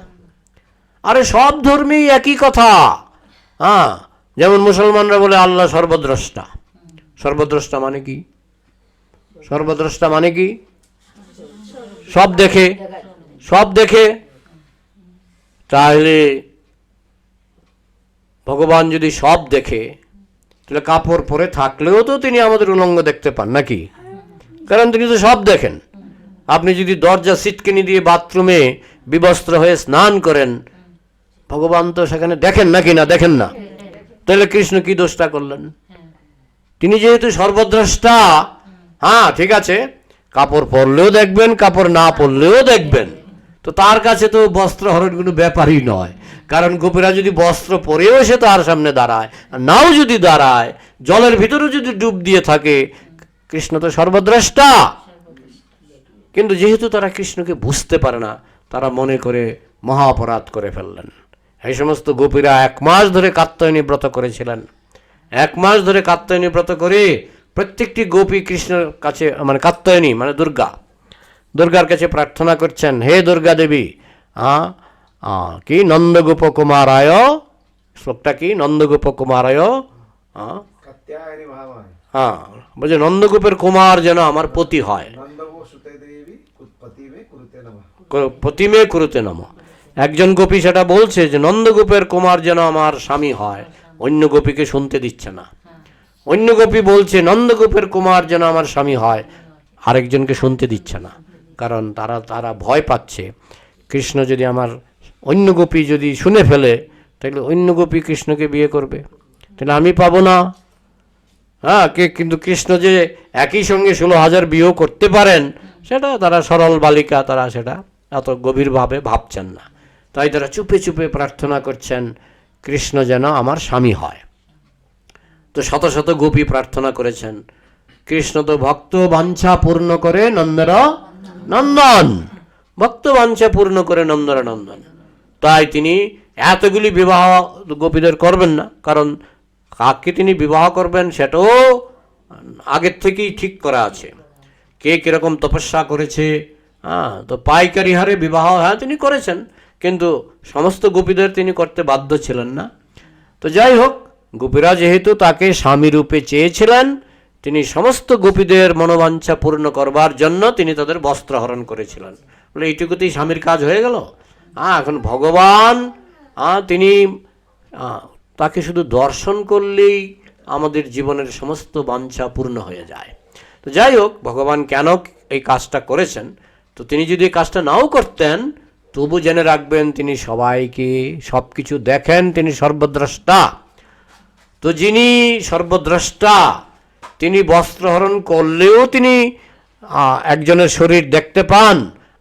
[SPEAKER 1] আরে সব ধর্মেই একই কথা। হ্যাঁ, যেমন মুসলমানরা বলে আল্লাহ সর্বদ্রষ্টা। সর্বদ্রষ্টা মানে কি? সর্বদ্রষ্টা মানে কি? সব দেখে, সব দেখে। তাহলে ভগবান যদি সব দেখে, তাহলে কাপড় পরে থাকলেও তো তিনি আমাদের উলঙ্গ দেখতে পান নাকি? কারণ তিনি তো সব দেখেন। আপনি যদি দরজা সিটকিনি দিয়ে বাথরুমে বিবস্ত্র হয়ে স্নান করেন, ভগবান তো সেখানে দেখেন নাকি? না, দেখেন না। তাহলে কৃষ্ণ কি দোষটা করলেন? তিনি যেহেতু সর্বদ্রষ্টা, হ্যাঁ ঠিক আছে, কাপড় পরলেও দেখবেন, কাপড় না পরলেও দেখবেন। তো তার কাছে তো বস্ত্র হরণ কোনো ব্যাপারই নয়। কারণ গোপীরা যদি বস্ত্র পরেও এসে তার সামনে দাঁড়ায়, নাও যদি দাঁড়ায়, জলের ভিতরেও যদি ডুব দিয়ে থাকে, কৃষ্ণ তো সর্বদ্রষ্টা। কিন্তু যেহেতু তারা কৃষ্ণকে বুঝতে পারে না, তারা মনে করে মহা অপরাধ করে ফেললেন। এই সমস্ত গোপীরা 1 মাস ধরে কাত্যায়নী ব্রত করেছিলেন। 1 মাস ধরে কাত্যায়নী ব্রত করে প্রত্যেকটি গোপী কৃষ্ণের কাছে, মানে কাত্যায়নী মানে দুর্গার কাছে প্রার্থনা করছেন, হে দুর্গা দেবী, কি নন্দগোপ কুমারায়, শ্লোকটা কি? নন্দগোপ কুমারায়, হ্যাঁ, বলছে নন্দগোপের কুমার যেন আমার পতি হয়। পতিমে কুরুতে নম। একজন গোপী সেটা বলছে যে নন্দগোপের কুমার যেন আমার স্বামী হয়, অন্য গোপীকে শুনতে দিচ্ছে না। অন্য গোপী বলছে নন্দগোপের কুমার যেন আমার স্বামী হয়, আরেকজনকে শুনতে দিচ্ছে না। কারণ তারা ভয় পাচ্ছে, কৃষ্ণ যদি আমার অন্য গোপী যদি শুনে ফেলে, তাহলে অন্য গোপী কৃষ্ণকে বিয়ে করবে, তাহলে আমি পাবো না। হ্যাঁ, কিন্তু কৃষ্ণ যে একই সঙ্গে 16,000 বিয়েও করতে পারেন, সেটা তারা সরল বালিকা, তারা সেটা এত গভীরভাবে ভাবছেন না। তাই তারা চুপে চুপে প্রার্থনা করছেন, কৃষ্ণ যেন আমার স্বামী হয়। তো শত শত গোপী প্রার্থনা করেছেন। কৃষ্ণ তো ভক্ত বাঞ্ছা পূর্ণ করে নন্দর নন্দন, ভক্ত বাঞ্ছা পূর্ণ করে নন্দর নন্দন। তাই তিনি এতগুলি বিবাহ গোপীদের করবেন না, কারণ কাকে তিনি বিবাহ করবেন সেটাও আগের থেকেই ঠিক করা আছে। কে কিরকম তপস্যা করেছে, তো পাইকারি হারে বিবাহ তিনি করেছেন, কিন্তু সমস্ত গোপীদের তিনি করতে বাধ্য ছিলেন না। তো যাই হোক, গোপীরা যেহেতু তাকে স্বামী রূপে চেয়েছিলেন, তিনি সমস্ত গোপীদের মনোবাঞ্ছা পূর্ণ করবার জন্য তিনি তাদের বস্ত্র হরণ করেছিলেন। বলে এইটুকুতেই স্বামীর কাজ হয়ে গেল? এখন ভগবান তিনি তাকে শুধু দর্শন করলেই আমাদের জীবনের সমস্ত বাঞ্ছা পূর্ণ হয়ে যায়। তো যাই হোক, ভগবান কেন এই কাজটা করেছেন, তো তিনি যদি এই কাজটা নাও করতেন, তবু জেনে রাখবেন তিনি সবাইকে সব কিছু দেখেন, তিনি সর্বদ্রষ্টা। তো যিনি সর্বদ্রষ্টা, তিনি বস্ত্রহরণ করলেও তিনি একজনের শরীর দেখতে পান,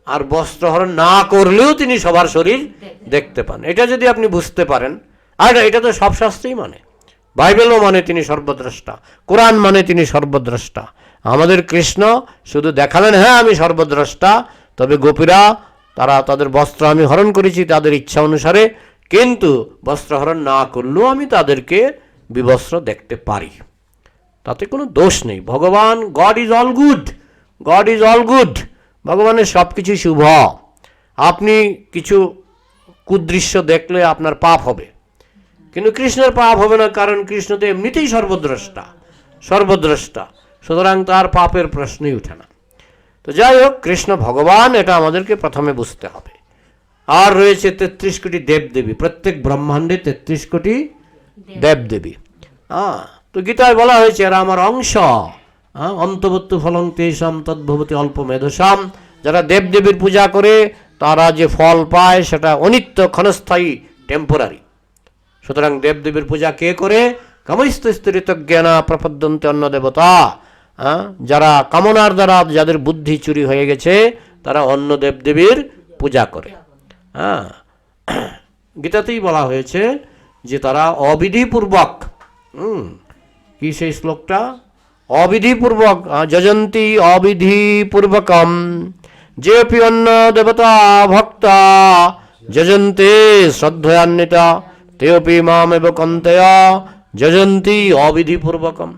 [SPEAKER 1] আর বস্ত্রহরণ না করলেও তিনি সবার শরীর দেখতে পান। এটা যদি আপনি বুঝতে পারেন, আর এটা তো সব শাস্ত্রেই মানে, বাইবেলও মানে তিনি সর্বদ্রষ্টা, কোরআন মানে তিনি সর্বদ্রষ্টা। আমাদের কৃষ্ণ শুধু দেখালেন, হ্যাঁ আমি সর্বদ্রষ্টা, তবে গোপীরা তারা তাদের বস্ত্র আমি হরণ করেছি তাদের ইচ্ছা অনুসারে, কিন্তু বস্ত্রহরণ না করলেও আমি তাদেরকে বিবস্ত্র দেখতে পারি, তাতে কোনো দোষ নেই। ভগবান, god is all good, god is all good, ভগবানের সব কিছুই শুভ। আপনি কিছু কুদৃশ্য দেখলে আপনার পাপ হবে, কিন্তু কৃষ্ণের পাপ হবে না, কারণ কৃষ্ণ তো এমনিতেই সর্বদ্রষ্টা, সর্বদ্রষ্টা, সুতরাং তার পাপের প্রশ্নই উঠে না। তো যাই হোক, কৃষ্ণ ভগবান এটা আমাদেরকে প্রথমে বুঝতে হবে। আর রয়েছে 33 কোটি দেবদেবী, প্রত্যেক ব্রহ্মাণ্ডে 33 কোটি দেবদেবী। তো গীতায় বলা হয়েছে এরা আমার অংশ। অন্তবত্তু ফলং তেষাম তদ্ভবতি অল্প মেধসাম। যারা দেবদেবীর পূজা করে তারা যে ফল পায় সেটা অনিত্য, ক্ষণস্থায়ী, টেম্পোরারি। সুতরাং দেবদেবীর পূজা কে করে? কামস্থিত জ্ঞানা প্রপদ্যন্তে অন্য দেবতা। যারা কামনার দ্বারা যাদের বুদ্ধি চুরি হয়ে গেছে তারা অন্য দেবদেবীর পূজা করে। গীতাতেই বলা হয়েছে যে তারা অবিধিপূর্বক, কি সেই শ্লোকটা? অবিধিপূর্বক যজন্তি অবিধিপূর্বকম যেপি অন্য দেবতা ভক্তা যজন্তে শ্রদ্ধয়ান্বিতা তেপি মামেব কন্তেয় যজন্তি অবিধিপূর্বকম।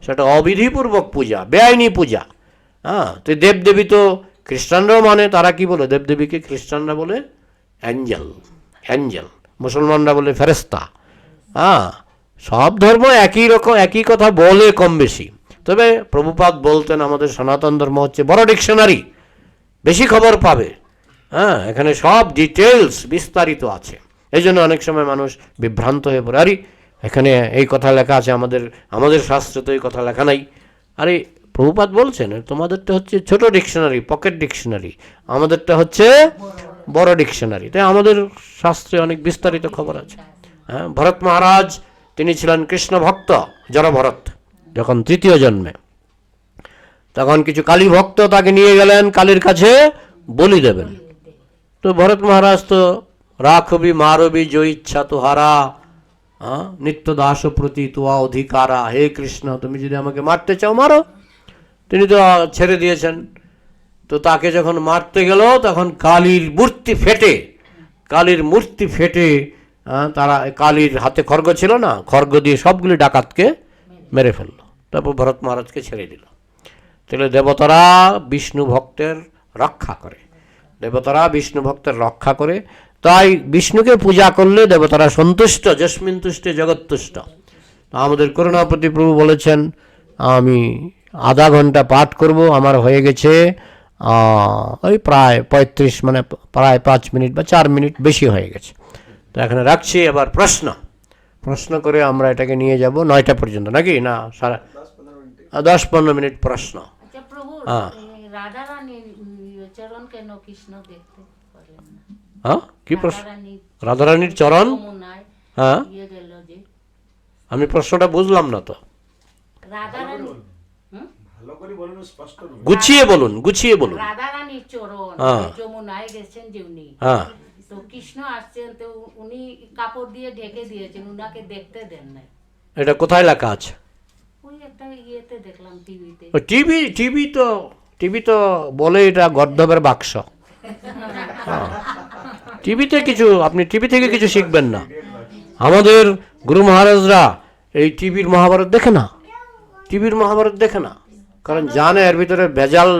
[SPEAKER 1] সেটা অবিধিপূর্বক পূজা, বেআইনি পূজা। তো দেবদেবী তো খ্রিস্টানরাও মানে, তারা কি বলে দেবদেবীকে? খ্রিস্টানরা বলে অ্যাঞ্জেল, অ্যাঞ্জেল। মুসলমানরা বলে ফেরেস্তা। সব ধর্ম একই রকম, একই কথা বলে কম বেশি। তবে প্রভুপাদ বলতেন আমাদের সনাতন ধর্ম হচ্ছে বড় ডিকশনারি, বেশি খবর পাবে। এখানে সব ডিটেলস বিস্তারিত আছে। এই জন্য অনেক সময় মানুষ বিভ্রান্ত হয়ে পড়ে, আরে এখানে এই কথা লেখা আছে, আমাদের শাস্ত্রে তো এই কথা লেখা নাই। আরে প্রভুপাদ বলছেন তোমাদেরটা হচ্ছে ছোট ডিকশনারি, পকেট ডিকশনারি, আমাদেরটা হচ্ছে বড় ডিকশনারি। তাই আমাদের শাস্ত্রে অনেক বিস্তারিত খবর আছে। ভরত মহারাজ তিনি ছিলেন কৃষ্ণ ভক্ত, জড়ভরত। যখন তৃতীয় জন্মে, তখন কিছু কালী ভক্ত তাকে নিয়ে গেলেন কালীর কাছে বলি দেবেন। তো ভরত মহারাজ তো রাখবি মারবি জয় ইচ্ছা তোহারা, নিত্য দাস প্রতি তোয়া অধিকারা, হে কৃষ্ণ তুমি যদি আমাকে মারতে চাও মারো। তিনি তো ছেড়ে দিয়েছেন। তো তাকে যখন মারতে গেল তখন কালীর মূর্তি ফেটে তারা, কালীর হাতে খড়গ ছিল না, খড়গ দিয়ে সবগুলি ডাকাতকে মেরে ফেললো। তারপর ভরত মহারাজকে ছেড়ে দিল। তাহলে দেবতারা বিষ্ণু ভক্তের রক্ষা করে, দেবতারা বিষ্ণু ভক্তের রক্ষা করে। তাই বিষ্ণুকে পূজা করলে দেবতারা সন্তুষ্ট, যস্মিন তুষ্টে জগৎতুষ্ট। আমাদের করুণাপতি প্রভু বলেছেন আমি আধা ঘন্টা পাঠ করব, আমার হয়ে গেছে ওই প্রায় 35, মানে প্রায় 5 মিনিট বা 4 মিনিট বেশি হয়ে গেছে। তো এখানে রাখছি। এবার প্রশ্ন করে আমরা এটাকে নিয়ে যাব 9টা পর্যন্ত, নাকি না? 10-15 মিনিট প্রশ্ন। কি প্রশ্ন? রাধারানীর চরণ? আমি প্রশ্নটা বুঝলাম না তো, গুছিয়ে বলুন।
[SPEAKER 2] রাধারানীর চরণ যমুনায় গেছেন যেমনি, তো কৃষ্ণ আসছেন, তো উনি কাপড় দিয়ে ঢেকে দিয়েছেন, উনাকে দেখতে দেন নাই।
[SPEAKER 1] এটা কোথায় লেখা আছে?
[SPEAKER 2] ওই একটা ইয়েতে দেখলাম, টিভিতে।
[SPEAKER 1] টিভি তো বলে এটা গর্ধবের বাক্স। টিভিতে কিছু, আপনি টিভি থেকে কিছু শিখবেন না। আমাদের গুরু মহারাজরা এই টিভির মহাভারত দেখে না, কারণ জানে এর ভিতরে ভেজাল।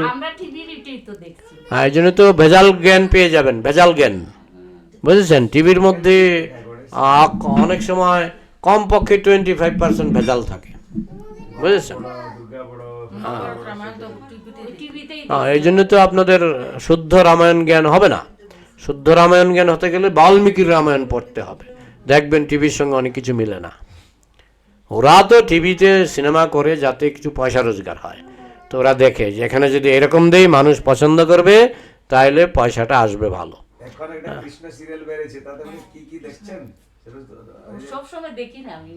[SPEAKER 1] এই জন্য তো ভেজাল জ্ঞান পেয়ে যাবেন, ভেজাল জ্ঞান, বুঝেছেন? টিভির মধ্যে অনেক সময় কমপক্ষে 25% ভেজাল থাকে, বুঝেছেন? এই জন্য তো আপনাদের শুদ্ধ রামায়ণ জ্ঞান হবে না। শুদ্ধ রামায়ণ জ্ঞান হতে গেলে বাল্মীকির রামায়ণ পড়তে হবে। দেখবেন টিভির সঙ্গে অনেক কিছু মিলে না। ওরা তো টিভিতে সিনেমা করে যাতে কিছু পয়সা রোজগার হয়, তো ওরা দেখে যে এখানে যদি এরকম দেই মানুষ পছন্দ করবে, তাহলে পয়সাটা আসবে ভালো।
[SPEAKER 3] এখন একটা কৃষ্ণ সিরিয়াল বেরিয়েছে, তাতে কি কি দেখছেন?
[SPEAKER 2] সব সময় দেখি না আমি।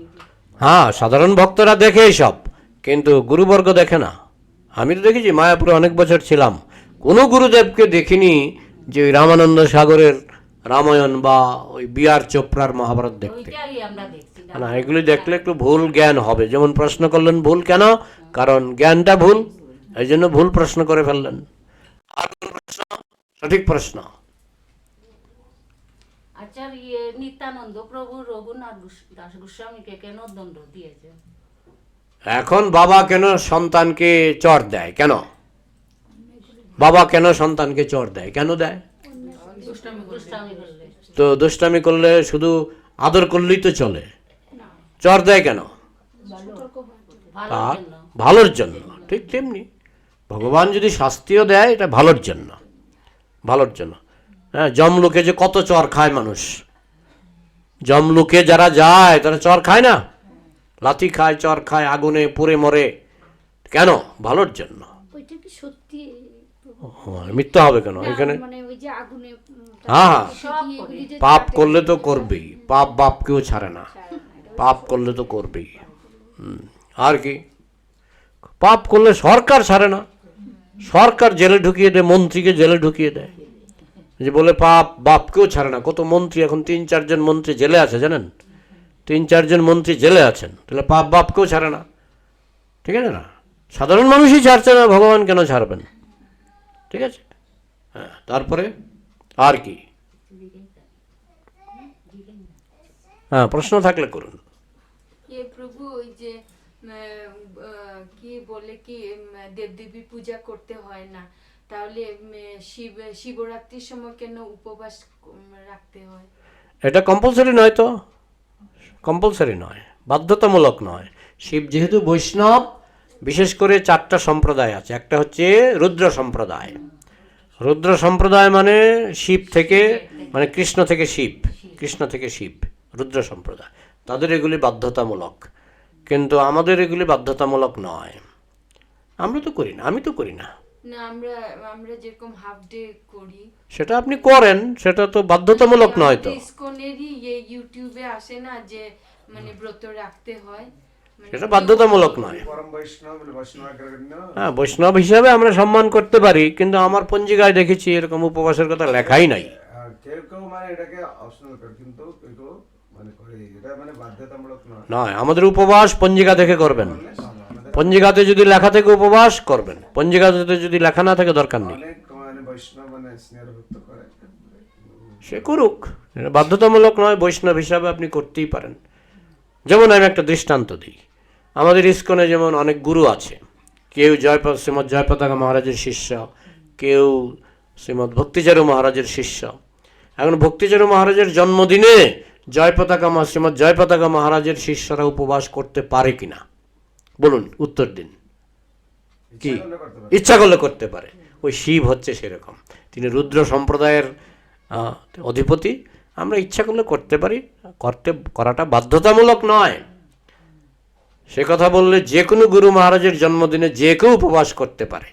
[SPEAKER 1] সাধারণ ভক্তরা দেখে সব, কিন্তু গুরুবর্গ দেখে না। আমি তো দেখেছি, মায়াপুরে অনেক বছর ছিলাম, কোনো গুরুদেবকে দেখিনি যে ওই রামানন্দ সাগরের রামায়ণ বা ওই বি.আর. চোপড়ার মহাভারত দেখতে। না, এগুলি দেখলে একটু ভুল জ্ঞান হবে। যেমন প্রশ্ন করলেন ভুল কেন? কারণ জ্ঞানটা ভুল, এই জন্য ভুল প্রশ্ন করে ফেললেন। আর প্রশ্ন, সঠিক প্রশ্ন।
[SPEAKER 2] আচ্ছা, নিত্যানন্দ প্রভু রঘুনাথ দাস গোস্বামীকে কেন দণ্ড দিয়েছে?
[SPEAKER 1] এখন বাবা কেন সন্তানকে চর দেয়? কেন বাবা কেন সন্তানকে চর দেয়? কেন দেয়? তো দুষ্টামি করলে শুধু আদর করলেই তো চলে, চর দেয় কেন? ভালোর জন্য। ঠিক তেমনি ভগবান যদি শাস্তিও দেয় এটা ভালোর জন্য, ভালোর জন্য। হ্যাঁ, জমলোকে যে কত চর খায় মানুষ, জমলোকে যারা যায় তারা চর খায় না, লাথি খায়, চর খায়, আগুনে পুড়ে মরে, কেন? ভালোর জন্য।
[SPEAKER 4] ওইটা কি সত্যি?
[SPEAKER 1] মিথ্যা হবে কেন এখানে?
[SPEAKER 4] মানে ওই যে আগুনে
[SPEAKER 1] হ্যাঁ,
[SPEAKER 2] সব
[SPEAKER 4] কি এগুলি যে
[SPEAKER 1] পাপ করলে তো করবেই, পাপ বাপকেও ছাড়ে না, পাপ করলে তো করবেই। আর কি, পাপ করলে সরকার ছাড়ে না, সরকার জেলে ঢুকিয়ে দেয়, মন্ত্রীকে জেলে ঢুকিয়ে দেয়, যে বলে পাপ বাপকেও ছাড়ে না। কত মন্ত্রী এখন 3-4 জন মন্ত্রী জেলে আছে জানেন, 3-4 জন মন্ত্রী জেলে আছেন, তাহলে পাপ বাপকেও ছাড়ে না, ঠিক আছে না? সাধারণ মানুষই ছাড়ছে না, ভগবান কেন ছাড়বেন? ঠিক আছে, হ্যাঁ। তারপরে আর কি? হ্যাঁ, প্রশ্ন থাকলে করুন।
[SPEAKER 5] প্রভু ওই যে কি বলে কি দেবদেবীর পূজা করতে হয় না, তাহলে শিবরাত্রির সময় কেন উপবাস রাখতে হয়?
[SPEAKER 1] এটা কম্পালসারি নয় তো, কম্পালসারি নয়, বাধ্যতামূলক নয়। শিব যেহেতু বৈষ্ণব, বিশেষ করে 4টা সম্প্রদায় আছে। একটা হচ্ছে রুদ্র সম্প্রদায়। রুদ্র সম্প্রদায় মানে শিব থেকে, মানে কৃষ্ণ থেকে শিব, কৃষ্ণ থেকে শিব, রুদ্র সম্প্রদায়। তাদের এগুলি বাধ্যতামূলক, কিন্তু আমাদের এগুলি বাধ্যতামূলক নয়। আমরা তো করি না, আমি তো করি না।
[SPEAKER 5] না, আমরা যেরকম হাফ ডে করি
[SPEAKER 1] সেটা আপনি করেন, সেটা তো বাধ্যতামূলক নয় তো।
[SPEAKER 5] ইসকনেরই ইউটিউবে আসে না যে মানে ব্রত রাখতে হয়,
[SPEAKER 1] সেটা বাধ্যতামূলক নয়।
[SPEAKER 3] পরম বৈষ্ণব বৈষ্ণবাগ্রগণ্য।
[SPEAKER 1] হ্যাঁ, বৈষ্ণব হিসাবে আমরা সম্মান করতে পারি, কিন্তু আমার পঞ্জিকায় দেখেছি এরকম উপবাসের কথা লেখাই নাই।
[SPEAKER 3] কেউ কেউ মানে এটাকে অপশনাল করে, কিন্তু কেউ কেউ মানে করে, এটা মানে বাধ্যতামূলক নয়।
[SPEAKER 1] নয়, আমাদের উপবাস পঞ্জিকা থেকে করবেন।
[SPEAKER 3] করলে ভালো। আমাদের
[SPEAKER 1] পঞ্জিকাতে যদি লেখা থেকে উপবাস করবেন, পঞ্জিকাতে যদি লেখা না থাকে দরকার নেই।
[SPEAKER 3] অনেক মানে বৈষ্ণব মানে স্নেহভক্ত করে।
[SPEAKER 1] সে করুক, এটা বাধ্যতামূলক নয়। বৈষ্ণব হিসাবে আপনি করতেই পারেন। যেমন আমি একটা দৃষ্টান্ত দিই, আমাদের ইস্কনে যেমন অনেক গুরু আছে, কেউ শ্রীমৎ জয়পতাকা মহারাজের শিষ্য, কেউ শ্রীমৎ ভক্তিচারু মহারাজের শিষ্য। এখন ভক্তিচারু মহারাজের জন্মদিনে শ্রীমৎ জয়পতাকা মহারাজের শিষ্যরা উপবাস করতে পারে কিনা বলুন, উত্তর দিন। কি? ইচ্ছা করলে করতে পারে। ওই শিব হচ্ছে সেরকম, তিনি রুদ্র সম্প্রদায়ের অধিপতি। আমরা ইচ্ছা করলে করতে পারি, করাটা বাধ্যতামূলক নয়। সে কথা বললে যে কোনো গুরু মহারাজের জন্মদিনে যে কেউ উপবাস করতে পারে,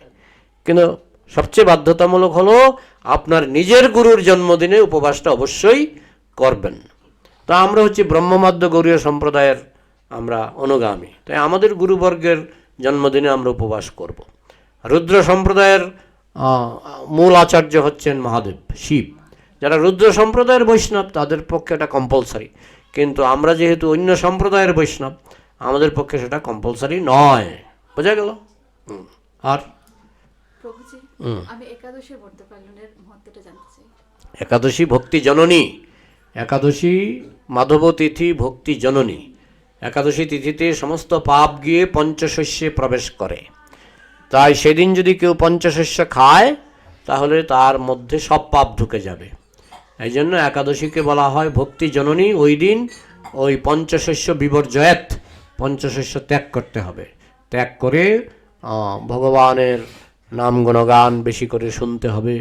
[SPEAKER 1] কিন্তু সবচেয়ে বাধ্যতামূলক হলো আপনার নিজের গুরুর জন্মদিনে উপবাসটা অবশ্যই করবেন। তা আমরা হচ্ছে ব্রহ্মমাদ্য গৌড়ীয় সম্প্রদায়ের আমরা অনুগামী, তাই আমাদের গুরুবর্গের জন্মদিনে আমরা উপবাস করব। রুদ্র সম্প্রদায়ের মূল আচার্য হচ্ছেন মহাদেব, শিব। যারা রুদ্র সম্প্রদায়ের বৈষ্ণব তাদের পক্ষে এটা কম্পালসারি, কিন্তু আমরা যেহেতু অন্য সম্প্রদায়ের বৈষ্ণব, আমাদের পক্ষে সেটা কম্পালসারি নয়। বোঝা গেল? আর
[SPEAKER 6] প্রভুজি, আমি একাদশীর ব্রত পালনের মহত্বটা জানতে চাই।
[SPEAKER 1] একাদশী ভক্তি জননী, একাদশী মাধব তিথি ভক্তি জননী। একাদশী তিথিতে সমস্ত পাপ গিয়ে পঞ্চশস্যে প্রবেশ করে, তাই সেদিন যদি কেউ পঞ্চশস্য খায় তাহলে তার মধ্যে সব পাপ ঢুকে যাবে। এই জন্য একাদশীকে বলা হয় ভক্তি জননী। ওই দিন ওই পঞ্চশস্য বিবর্জয়াত, পঞ্চশস্য ত্যাগ করতে হবে। ত্যাগ করে ভগবানের নাম গুণগান বেশি করে শুনতে হবে,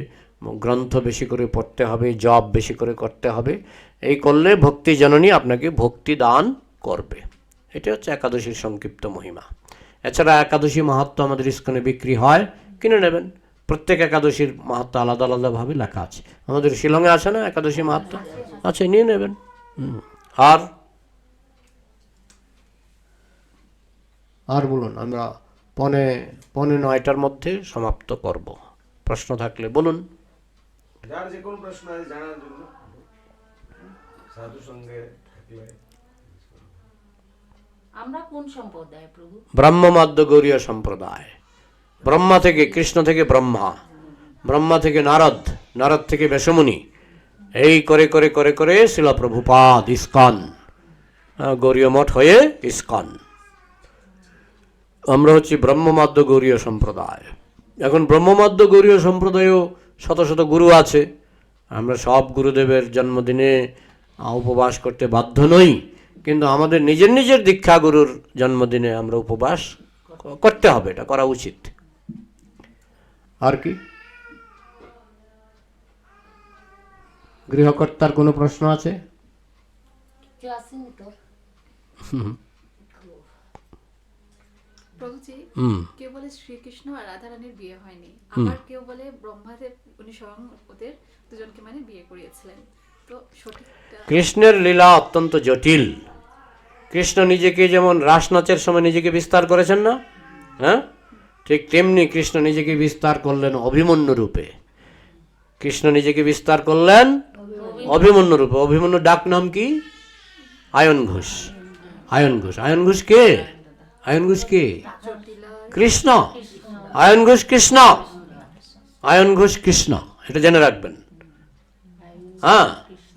[SPEAKER 1] গ্রন্থ বেশি করে পড়তে হবে, জপ বেশি করে করতে হবে। এই করলে ভক্তি জননী আপনাকে ভক্তি দান করবে। এটা হচ্ছে একাদশীর সংক্ষিপ্ত মহিমা। এছাড়া একাদশী মাহাত্ম্য আমাদের ইস্কনে বিক্রি হয়, কিনে নেবেন। প্রত্যেক একাদশীর মাহাত্ম্য আলাদা আলাদাভাবে লেখা আছে। আমাদের শিলংয়ে আছে না একাদশী মাহাত্ম্য? আছে, নিয়ে নেবেন। আর বলুন, আমরা 8:45 মধ্যে সমাপ্ত করব। প্রশ্ন থাকলে বলুন।
[SPEAKER 3] যার যে কোনো প্রশ্ন আছে জানার জন্য সাধু সঙ্গে থাকলে।
[SPEAKER 2] আমরা কোন সম্প্রদায় প্রভু?
[SPEAKER 1] ব্রহ্মমাদ্য গৌড়ীয় সম্প্রদায়। ব্রহ্মা থেকে, কৃষ্ণ থেকে ব্রহ্মা, ব্রহ্মা থেকে নারদ, নারদ থেকে বেশমুনি, এই করে করে করে করে শিলা প্রভুপাদ ইস্কন, গৌড়ীয় মঠ হয়ে ইস্কন। আমরা হচ্ছি ব্রহ্মমাদ্য গৌড়ীয় সম্প্রদায়। এখন ব্রহ্মমাদ্য গৌড়ীয় সম্প্রদায়েও শত শত গুরু আছে। আমরা সব গুরুদেবের জন্মদিনে উপবাস করতে বাধ্য নই, কিন্তু আমাদের নিজের নিজের দীক্ষা গুরুর জন্মদিনে আমরা উপবাস করতে হবে, এটা করা উচিত। আর কি? গৃহকর্তার কোনো প্রশ্ন আছে?
[SPEAKER 2] কিছু আসেনি তো?
[SPEAKER 6] প্রভুজি,
[SPEAKER 1] হুম।
[SPEAKER 6] কেউ বলে শ্রীকৃষ্ণ আর রাধারানীর বিয়ে হয়নি, আবার কেউ বলে ব্রহ্মাদেব উনি স্বয়ং ওদের দুজনকে মানে বিয়ে করিয়েছিলেন। তো সঠিকটা?
[SPEAKER 1] কৃষ্ণের লীলা অত্যন্ত জটিল। কৃষ্ণ নিজেকে যেমন রাসনাচের সময় নিজেকে বিস্তার করেছেন না, হ্যাঁ, ঠিক তেমনি কৃষ্ণ নিজেকে বিস্তার করলেন অভিমন্যু রূপে। কৃষ্ণ নিজেকে বিস্তার করলেন অভিমন্যু রূপে। অভিমন্যুর ডাক নাম কি? আয়ন ঘোষ। আয়ন ঘোষ। আয়ন ঘোষ কে? আয়ন ঘোষ কে? কৃষ্ণ। আয়ন ঘোষ কৃষ্ণ। আয়ন ঘোষ কৃষ্ণ, এটা জেনে রাখবেন। হ্যাঁ,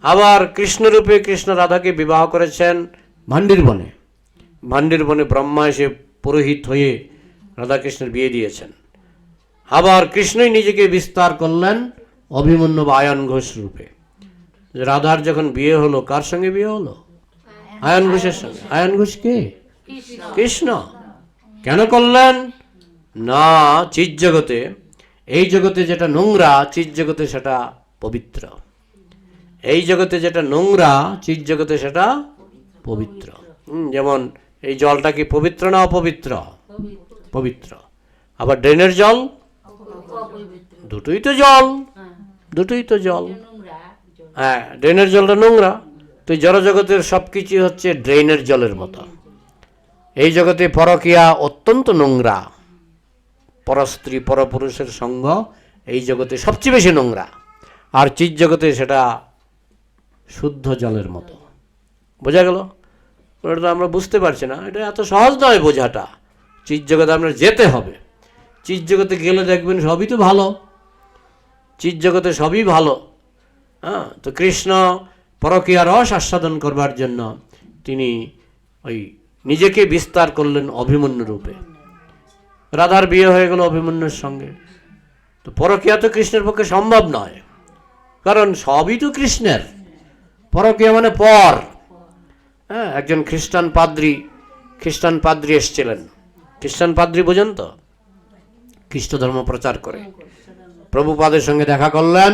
[SPEAKER 1] আবার কৃষ্ণরূপে কৃষ্ণ রাধাকে বিবাহ করেছেন ভান্ডির বনে। ভান্ডির বনে ব্রহ্মা এসে পুরোহিত হয়ে রাধাকৃষ্ণের বিয়ে দিয়েছেন। আবার কৃষ্ণই নিজেকে বিস্তার করলেন অভিমন্যু বা আয়ন ঘোষ রূপে। রাধার যখন বিয়ে হলো, কার সঙ্গে বিয়ে হলো? আয়ন ঘোষের সঙ্গে। আয়ন ঘোষ কে? কৃষ্ণ। কেন করলেন না? চিৎ জগতে, এই জগতে যেটা নোংরা, চিৎ জগতে সেটা পবিত্র। এই জগতে যেটা নোংরা, চিৎ জগতে সেটা পবিত্র। যেমন এই জলটা কি পবিত্র না অপবিত্র? পবিত্র। আবার ড্রেনের জল, দুটোই তো জল, দুটোই তো জল। হ্যাঁ, ড্রেনের জলটা নোংরা। তো জড়জগতের সবকিছু হচ্ছে ড্রেনের জলের মতো। এই জগতে পরকীয়া অত্যন্ত নোংরা। পরস্ত্রী পরপুরুষের সঙ্গ এই জগতে সবচেয়ে বেশি নোংরা। আর চিৎ জগতে সেটা শুদ্ধ জলের মতো। বোঝা গেল? ওটা তো আমরা বুঝতে পারছি না, এটা এত সহজ নয় বোঝাটা। চিৎ জগতে আপনার যেতে হবে। চিৎ জগতে গেলে দেখবেন সবই তো ভালো, চিৎ জগতে সবই ভালো। হ্যাঁ, তো কৃষ্ণ পরকীয়া রস আস্বাদন করবার জন্য তিনি ওই নিজেকে বিস্তার করলেন অভিমন্যু রূপে। রাধার বিয়ে হয়ে গেল অভিমন্যুর সঙ্গে। তো পরকীয়া তো কৃষ্ণের পক্ষে সম্ভব নয়, কারণ সবই তো কৃষ্ণের। পরকীয়া মানে পর। হ্যাঁ, একজন খ্রিস্টান পাদ্রী এসেছিলেন। খ্রিস্টান পাদ্রী বোঝেন তো? খ্রিস্ট ধর্ম প্রচার করে। প্রভুপাদের সঙ্গে দেখা করলেন,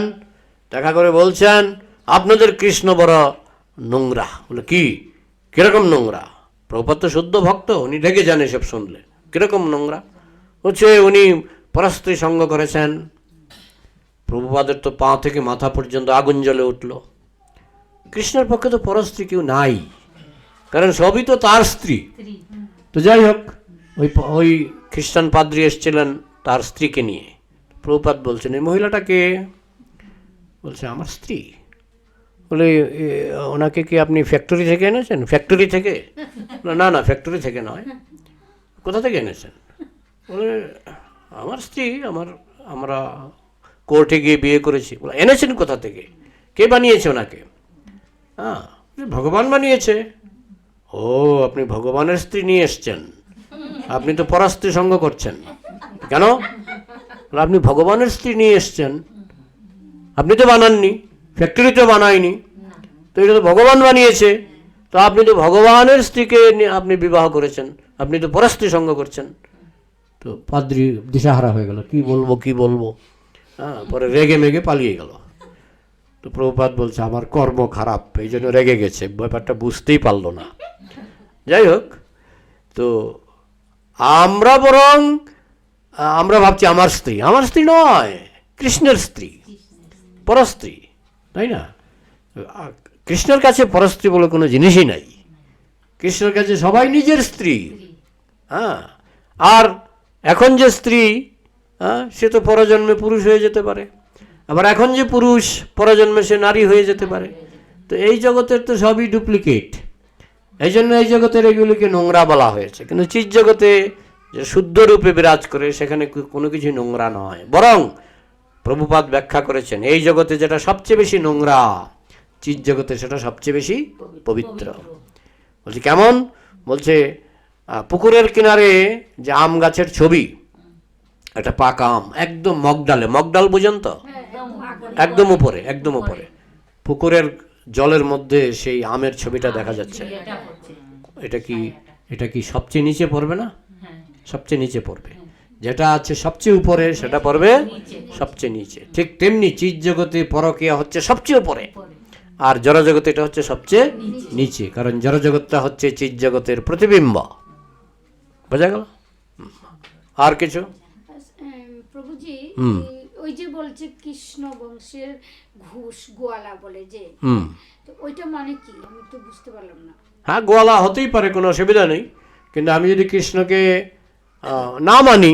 [SPEAKER 1] দেখা করে বলছেন, আপনাদের কৃষ্ণ বড় নোংরা। বলে কি? কিরকম নোংরা? প্রভুপাদ তো শুদ্ধ ভক্ত, উনি ঢেকে যান এসব শুনলে। কিরকম নোংরা? হচ্ছে উনি পরস্ত্রী সঙ্গ করেছেন। প্রভুপাদের তো পা থেকে মাথা পর্যন্ত আগুন জ্বলে উঠল। কৃষ্ণের পক্ষে তো পরস্ত্রী কেউ নাই, কারণ সবই তো তার স্ত্রী। তো যাই হোক, ওই খ্রিস্টান পাদ্রী এসেছিলেন তার স্ত্রীকে নিয়ে। প্রভুপাদ বলছেন, এই মহিলাটাকে? বলছে আমার স্ত্রী। বলে ওনাকে কি আপনি ফ্যাক্টরি থেকে এনেছেন? ফ্যাক্টরি থেকে? না না, ফ্যাক্টরি থেকে নয়। কোথা থেকে এনেছেন? বলে আমার স্ত্রী, আমরা কোর্টে গিয়ে বিয়ে করেছি। বলে এনেছেন কোথা থেকে? কে বানিয়েছে ওনাকে? হ্যাঁ, ভগবান বানিয়েছে। ও, আপনি ভগবানের স্ত্রী নিয়ে এসছেন, আপনি তো পরস্ত্রী সঙ্গ করছেন। কেন? আপনি ভগবানের স্ত্রী নিয়ে এসছেন, আপনি তো বানাননি, ফ্যাক্টরিতে বানায়নি, তো এটা তো ভগবান বানিয়েছে। তো আপনি তো ভগবানের স্ত্রীকে আপনি বিবাহ করেছেন, আপনি তো পরস্ত্রী সঙ্গ করছেন। তো পাদ্রী দিশাহারা হয়ে গেল, কি বলবো। হ্যাঁ, পরে রেগে মেগে পালিয়ে গেল। তো প্রভুপাদ বলছে আমার কর্ম খারাপ, এই জন্য রেগে গেছে, ব্যাপারটা বুঝতেই পারলো না। যাই হোক, তো আমরা ভাবছি আমার স্ত্রী নয়, কৃষ্ণের স্ত্রী, পরস্ত্রী, তাই না? কৃষ্ণের কাছে পরস্ত্রী বলে কোনো জিনিসই নাই। কৃষ্ণের কাছে সবাই নিজের স্ত্রী। হ্যাঁ, আর এখন যে স্ত্রী, সে তো পরজন্মে পুরুষ হয়ে যেতে পারে, আবার এখন যে পুরুষ পরজন্মে সে নারী হয়ে যেতে পারে। তো এই জগতের তো সবই ডুপ্লিকেট, এই জন্য এই জগতের এগুলিকে নোংরা বলা হয়েছে। কিন্তু চিৎ জগতে যে শুদ্ধ রূপে বিরাজ করে, সেখানে কোনো কিছু নোংরা নয়। বরং প্রভুপাদ ব্যাখ্যা করেছেন, এই জগতে যেটা সবচেয়ে বেশি নোংরা, চিৎ জগতে সেটা সবচেয়ে বেশি পবিত্র। বলছি কেমন? বলছে পুকুরের কিনারে যে আম গাছের ছবি, একটা পাকা আম একদম মগডাল বুঝেন তো? একদম উপরে পুকুরের জলের মধ্যে সেই আমের ছবিটা দেখা যাচ্ছে। এটা কি সবচেয়ে নিচে পড়বে না? সবচেয়ে নিচে পড়বে। যেটা আছে সবচেয়ে উপরে সেটা পড়বে সবচেয়ে নিচে। ঠিক তেমনি চিৎ জগতে পরকীয়া হচ্ছে সবচেয়ে উপরে, আর জড়জগতে এটা হচ্ছে সবচেয়ে নিচে, কারণ জড়জগৎটা হচ্ছে চিৎ জগতের প্রতিবিম্ব। বোঝা গেল? আর কিছু?
[SPEAKER 4] প্রভুজি ওই যে বলছে কৃষ্ণ বংশের ঘোষ গোয়ালা বলে যে, তো ওইটা মানে কি আমি তো বুঝতে পারলাম না।
[SPEAKER 1] হ্যাঁ, গোয়ালা হতেই পারে, কোনো অসুবিধা নেই, কিন্তু আমি যদি কৃষ্ণকে না মানি,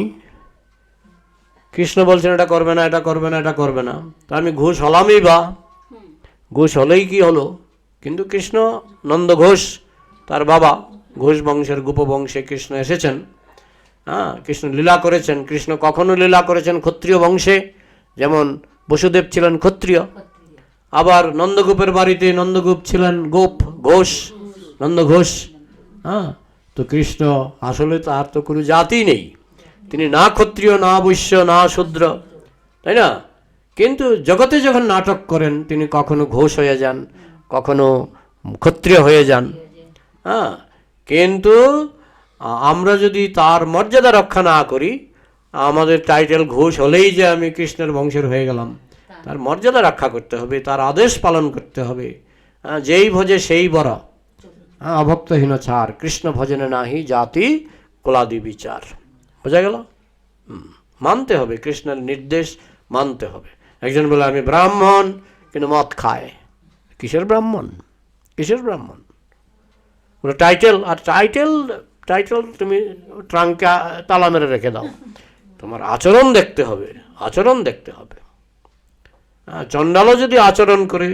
[SPEAKER 1] কৃষ্ণ বলছেন এটা করবে না, এটা করবে না, এটা করবে না, তো আমি ঘোষ হলামই বা, ঘোষ হলেই কি হলো? কিন্তু কৃষ্ণ নন্দ ঘোষ তার বাবা, ঘোষ বংশের গোপবংশে কৃষ্ণ এসেছেন। হ্যাঁ, কৃষ্ণ লীলা করেছেন। কৃষ্ণ কখনো লীলা করেছেন ক্ষত্রিয় বংশে, যেমন বসুদেব ছিলেন ক্ষত্রিয়, আবার নন্দগোপের বাড়িতে নন্দগোপ ছিলেন গোপ ঘোষ, নন্দ ঘোষ। হ্যাঁ, তো কৃষ্ণ আসলে তার তো কোনো জাতি নেই, তিনি না ক্ষত্রিয়, না বৈশ্য, না শূদ্র, তাই না? কিন্তু জগতে যখন নাটক করেন তিনি কখনো ঘোষ হয়ে যান, কখনো ক্ষত্রিয় হয়ে যান। হ্যাঁ, কিন্তু আমরা যদি তার মর্যাদা রক্ষা না করি, আমাদের টাইটেল ঘোষ হলেই যে আমি কৃষ্ণের বংশের হয়ে গেলাম, তার মর্যাদা রক্ষা করতে হবে, তার আদেশ পালন করতে হবে। যেই ভজে সেই বড়, অভক্তহীন ছাড়, কৃষ্ণ ভজনে নাহি জাতি কুলাদি বিচার। বোঝা গেল? মানতে হবে, কৃষ্ণের নির্দেশ মানতে হবে। একজন বলে আমি ব্রাহ্মণ কিন্তু মদ খায়, কিসের ব্রাহ্মণ? কিসের ব্রাহ্মণ? ওটা টাইটেল, আর টাইটেল তুমি ট্রাঙ্কে তালা মেরে রেখে দাও, তোমার আচরণ দেখতে হবে, আচরণ দেখতে হবে। চণ্ডালও যদি আচরণ করে,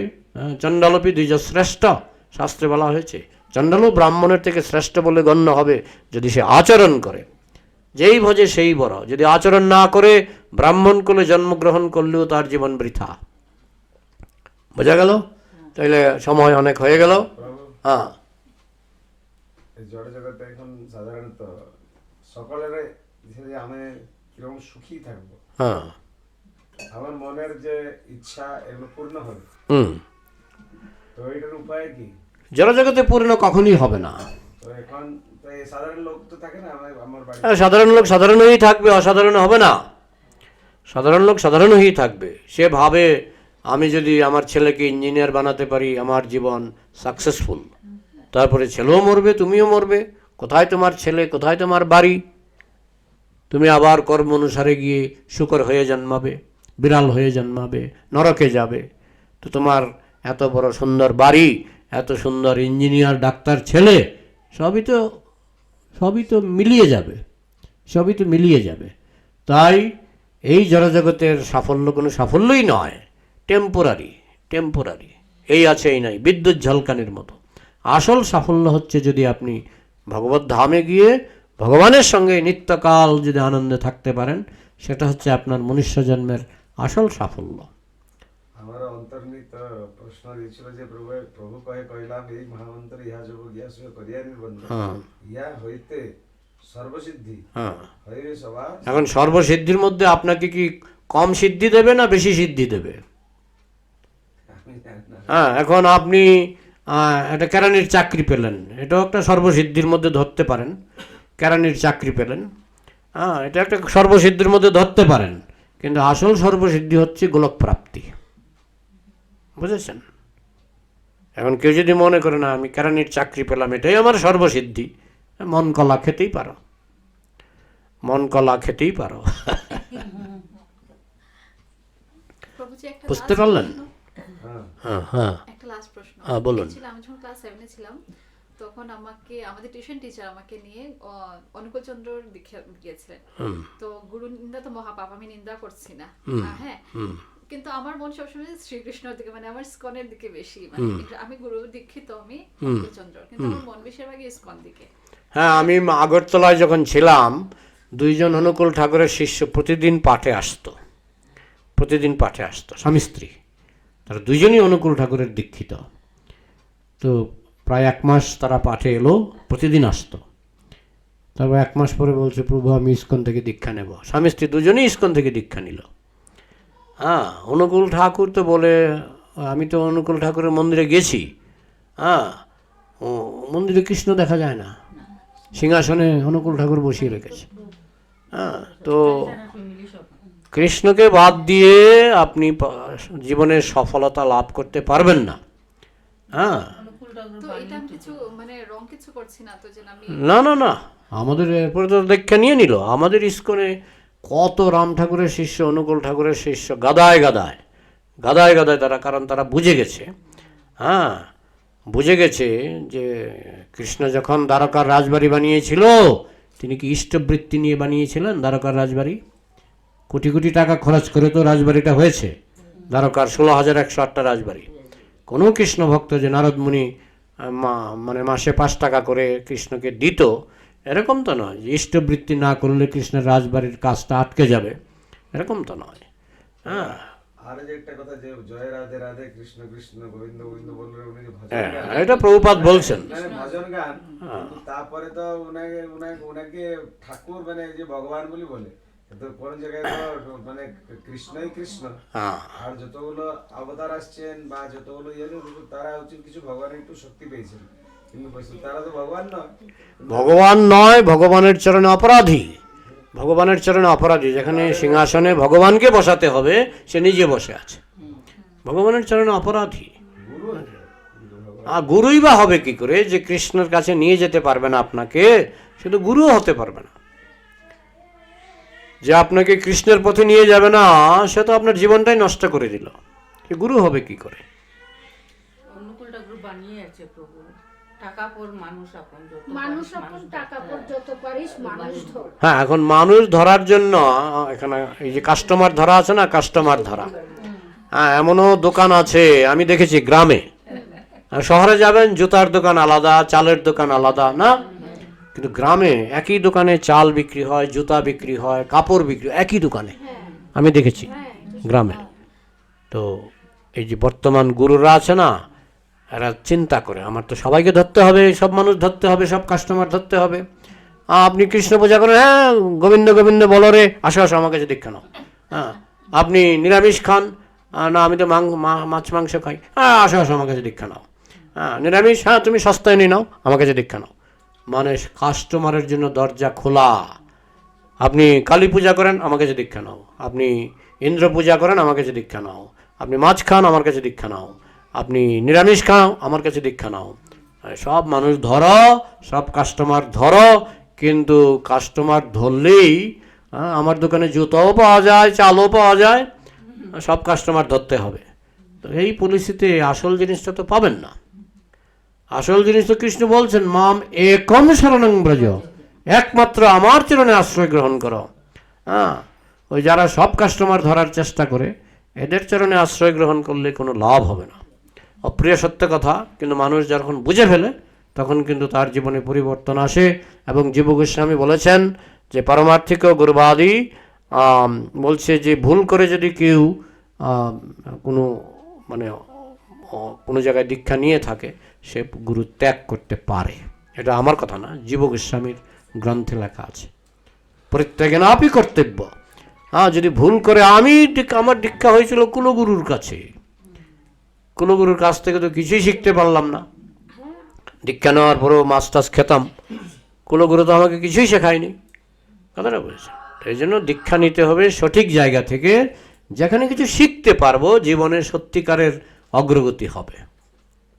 [SPEAKER 1] চণ্ডালপি দ্বিজ শ্রেষ্ঠ, শাস্ত্রে বলা হয়েছে চণ্ডালও ব্রাহ্মণের থেকে শ্রেষ্ঠ বলে গণ্য হবে যদি সে আচরণ করে। যেই ভজে সেই বড়, যদি আচরণ না করে ব্রাহ্মণ কুলে জন্মগ্রহণ করলেও তার জীবন বৃথা। বোঝা গেল? তাইলে সময় অনেক হয়ে গেল। হ্যাঁ,
[SPEAKER 3] জড় জগতে এখন সাধারণত সকলের যে আমি কিরকম সুখী থাকবো,
[SPEAKER 1] হ্যাঁ,
[SPEAKER 3] আমার মনের যে ইচ্ছা এগুলো পূর্ণ হবে, তো এটার উপায় কি?
[SPEAKER 1] জড়জগতে পূর্ণ কখনই হবে না।
[SPEAKER 3] তো এখন তো এই সাধারণ লোক তো থাকে না আমার বাড়ি,
[SPEAKER 1] সাধারণ লোক সাধারণ হয়েই থাকবে, অসাধারণ হবে না। সাধারণ লোক সাধারণ হয়েই থাকবে। সে ভাবে আমি যদি আমার ছেলেকে ইঞ্জিনিয়ার বানাতে পারি আমার জীবন সাকসেসফুল, তারপরে ছেলেও মরবে, তুমিও মরবে। কোথায় তোমার ছেলে, কোথায় তোমার বাড়ি? তুমি আবার কর্ম অনুসারে গিয়ে শূকর হয়ে জন্মাবে, বিড়াল হয়ে জন্মাবে, নরকে যাবে। তো তোমার এত বড় সুন্দর বাড়ি, এত সুন্দর ইঞ্জিনিয়ার, ডাক্তার ছেলে, সবই তো মিলিয়ে যাবে, সবই তো মিলিয়ে যাবে। তাই এই জড়জগতের সাফল্য কোনো সাফল্যই নয়, টেম্পোরারি, টেম্পোরারি, এই আছে এই নাই, বিদ্যুৎ ঝলকানির মতো। আসল সাফল্য হচ্ছে যদি আপনি ভগবত ধামে গিয়ে ভগবানের সঙ্গে নিত্যকাল যদি আনন্দে থাকতে পারেন, সেটা হচ্ছে আপনার মনুষ্য জন্মের আসল সাফল্য।
[SPEAKER 3] আমার অন্তর্নিহিত প্রশ্ন দিয়েছিল যে প্রভু কহিলাম এই মহামন্ত্র ইহা যোগ ইহা সুখ করিয়া নির্বন্ধ, ইহা হইতে সর্বসিদ্ধি হইবে সবার।
[SPEAKER 1] এখন সর্বসিদ্ধির মধ্যে আপনাকে কি কম সিদ্ধি দেবে না বেশি সিদ্ধি দেবে? হ্যাঁ, এখন আপনি একটা কেরানির চাকরি পেলেন, এটাও একটা সর্বসিদ্ধির মধ্যে ধরতে পারেন। কেরানির চাকরি পেলেন, এটা একটা সর্বসিদ্ধির মধ্যে ধরতে পারেন, কিন্তু আসল সর্বসিদ্ধি হচ্ছে গোলক প্রাপ্তি। বুঝেছেন? এখন কেউ যদি মনে করে না আমি কেরানির চাকরি পেলাম এটাই আমার সর্বসিদ্ধি, মন কলা খেতেই পারো, মন কলা খেতেই পারো। বুঝতে পারলেন? হ্যাঁ হ্যাঁ,
[SPEAKER 6] একটা লাস্ট প্রশ্ন।
[SPEAKER 1] হ্যাঁ, বলুন।
[SPEAKER 6] আমি যখন ক্লাস 7 এ ছিলাম তখন আমাদের টিউশন টিচার আমাকে নিয়ে অনুকূল চন্দ্রর দীক্ষা গিয়েছিলেন। তো গুরু নিন্দা তো মহাপাপ, আমি নিন্দা করছি না, হ্যাঁ, কিন্তু আমার মন সবসময় শ্রীকৃষ্ণের দিকে, মানে আমার ইসকনের দিকে বেশি, মানে আমি গুরু দীক্ষিত, আমি অনুকূল চন্দ্র, কিন্তু আমার মন বেশিরভাগই ইসকন দিকে।
[SPEAKER 1] হ্যাঁ, আমি আগরতলায় যখন ছিলাম, দুইজন অনুকূল ঠাকুরের শিষ্য প্রতিদিন পাঠে আসতো, স্বামী স্ত্রী, তারা দুইজনই অনুকূল ঠাকুরের দীক্ষিত। তো প্রায় 1 মাস তারা পাঠে এলো, প্রতিদিন আসতো। তারপর 1 মাস পরে বলছে প্রভু আমি ইসকন থেকে দীক্ষা নেব। স্বামী স্ত্রী দুজনেই ইসকন থেকে দীক্ষা নিল। হ্যাঁ, অনুকূল ঠাকুর তো বলে আমি তো অনুকূল ঠাকুরের মন্দিরে গেছি, হ্যাঁ, মন্দিরে কৃষ্ণ দেখা যায় না, সিংহাসনে অনুকূল ঠাকুর বসিয়ে রেখেছে। হ্যাঁ, তো কৃষ্ণকে বাদ দিয়ে আপনি জীবনের সফলতা লাভ করতে পারবেন না। হ্যাঁ,
[SPEAKER 6] তো এটা আমি কিছু মানে রং কিছু করছি না তো, যে আমি
[SPEAKER 1] না না না, আমাদের এরপরে তো দীক্ষা নিয়ে নিল। আমাদের ইস্কনে কত রাম ঠাকুরের শিষ্য, অনুকূল ঠাকুরের শিষ্য, গাদায় গাদায় গাদায় গাদায় তারা, কারণ তারা বুঝে গেছে, হ্যাঁ বুঝে গেছে যে কৃষ্ণ যখন দ্বারকার রাজবাড়ি বানিয়েছিল, তিনি কি ইষ্টবৃত্তি নিয়ে বানিয়েছিলেন দ্বারকার রাজবাড়ি? কোটি কোটি টাকা খরচ করে তো রাজবাড়িটা হয়েছে, দ্বারকার 16,108টা রাজবাড়ি। কোনো কৃষ্ণ ভক্ত যে নারদ মুনি মানে মাসে 5 টাকা করে কৃষ্ণকে দিত, এরকম তো নয়। যে ইষ্টবৃত্তি না করলে কৃষ্ণের রাজবাড়ির কাজটা আটকে যাবে, এরকম তো নয়। হ্যাঁ,
[SPEAKER 3] আর যে একটা কথা যে জয় রাধে রাধে কৃষ্ণ কৃষ্ণ গোবিন্দ গোবিন্দ বললে উনি যে ভজন
[SPEAKER 1] হ্যাঁ,
[SPEAKER 3] গান,
[SPEAKER 1] এটা প্রভুপাদ বলছেন।
[SPEAKER 3] মানে ভজন গান, কিন্তু তারপরে তো উনাকে ঠাকুর মানে যে ভগবান বলি বলে, তো কোন জায়গায় তো মানে কৃষ্ণই কৃষ্ণ।
[SPEAKER 1] হ্যাঁ,
[SPEAKER 3] আর যতগুলো অবতার আসছেন বা যতগুলো ইয়ে, তারা হচ্ছে কিছু ভগবানের একটু শক্তি পেয়েছেন, কিন্তু তারা তো ভগবান নয়।
[SPEAKER 1] ভগবান নয়, ভগবানের চরণে অপরাধী। ভগবানের চরণে অপরাধী, যেখানে সিংহাসনে ভগবানকে বসাতে হবে সে নিজে বসে আছে, ভগবানের চরণে অপরাধী। আর গুরুই বা হবে কি করে যে কৃষ্ণের কাছে নিয়ে যেতে পারবে না আপনাকে? শুধু গুরু হতে পারবে না। যে আপনাকে কৃষ্ণের পথে নিয়ে যাবে না, সে তো আপনার জীবনটাই নষ্ট করে দিল। সে গুরু হবে কি করে?
[SPEAKER 2] অনুকূল ঠাকুর বানিয়েছে প্রভু, টাকা পর মানুষ আপন, যত
[SPEAKER 4] মানুষ
[SPEAKER 2] পারিস
[SPEAKER 4] আপন, টাকা পর যত পারিস মানুষ ধর।
[SPEAKER 1] হ্যাঁ, এখন মানুষ ধরার জন্য এখানে এই যে কাস্টমার ধরা আছে না, কাস্টমার ধরা, হ্যাঁ এমনও দোকান আছে আমি দেখেছি গ্রামে। শহরে যাবেন জুতার দোকান আলাদা, চালের দোকান আলাদা, না? কিন্তু গ্রামে একই দোকানে চাল বিক্রি হয়, জুতা বিক্রি হয়, কাপড় বিক্রি, একই দোকানে আমি দেখেছি গ্রামে। তো এই যে বর্তমান গুরুরা আছে না, এরা চিন্তা করে আমার তো সবাইকে ধরতে হবে, সব মানুষ ধরতে হবে, সব কাস্টমার ধরতে হবে। আপনি কৃষ্ণ পূজা করেন, হ্যাঁ গোবিন্দ গোবিন্দ বলো রে, আসো আসো আমার কাছে দীক্ষা নাও। হ্যাঁ, আপনি নিরামিষ খান, না আমি তো মাছ মাংস খাই, হ্যাঁ আসো আসো আমার কাছে দীক্ষা নাও। হ্যাঁ, নিরামিষ, হ্যাঁ তুমি সস্তায় নিয়ে নাও, আমার কাছে দীক্ষা নাও। মানে কাস্টমারের জন্য দরজা খোলা। আপনি কালী পূজা করেন, আমার কাছে দীক্ষা নাও। আপনি ইন্দ্র পূজা করেন, আমার কাছে দীক্ষা নাও। আপনি মাছ খান, আমার কাছে দীক্ষা নাও। আপনি নিরামিষ খাও, আমার কাছে দীক্ষা নাও। সব মানুষ ধরো, সব কাস্টমার ধরো, কিন্তু কাস্টমার ধরলেই আমার দোকানে জুতোও পাওয়া যায়, চালও পাওয়া যায়, সব কাস্টমার ধরতে হবে। তো এই পলিসিতে আসল জিনিসটা তো পাবেন না। আসল জিনিস তো কৃষ্ণ বলছেন, মাম একম শরণং ব্রজ, একমাত্র আমার চরণে আশ্রয় গ্রহণ করো। হ্যাঁ, ওই যারা সব কাস্টমার ধরার চেষ্টা করে, এদের চরণে আশ্রয় গ্রহণ করলে কোনো লাভ হবে না। অপ্রিয় সত্য কথা, কিন্তু মানুষ যখন বুঝে ফেলে তখন কিন্তু তার জীবনে পরিবর্তন আসে। এবং জীব গোস্বামী বলেছেন যে পারমার্থিক গুরুবাদী বলছে যে ভুল করে যদি কেউ কোনো মানে কোনো জায়গায় দীক্ষা নিয়ে থাকে, সে গুরু ত্যাগ করতে পারে। এটা আমার কথা না, জীব গোস্বামীর গ্রন্থে লেখা আছে। পরিত্যাগে নাপি কর্তব্য। হ্যাঁ, যদি ভুল করে আমার দীক্ষা হয়েছিল কুলগুরুর কাছে, কুলগুরুর কাছ থেকে তো কিছুই শিখতে পারলাম না। দীক্ষা নেওয়ার পরেও মাছ টাছ খেতাম, কুলগুরু তো আমাকে কিছুই শেখায়নি। কথাটা বলছে। এই জন্য দীক্ষা নিতে হবে সঠিক জায়গা থেকে, যেখানে কিছু শিখতে পারবো, জীবনের সত্যিকারের অগ্রগতি হবে।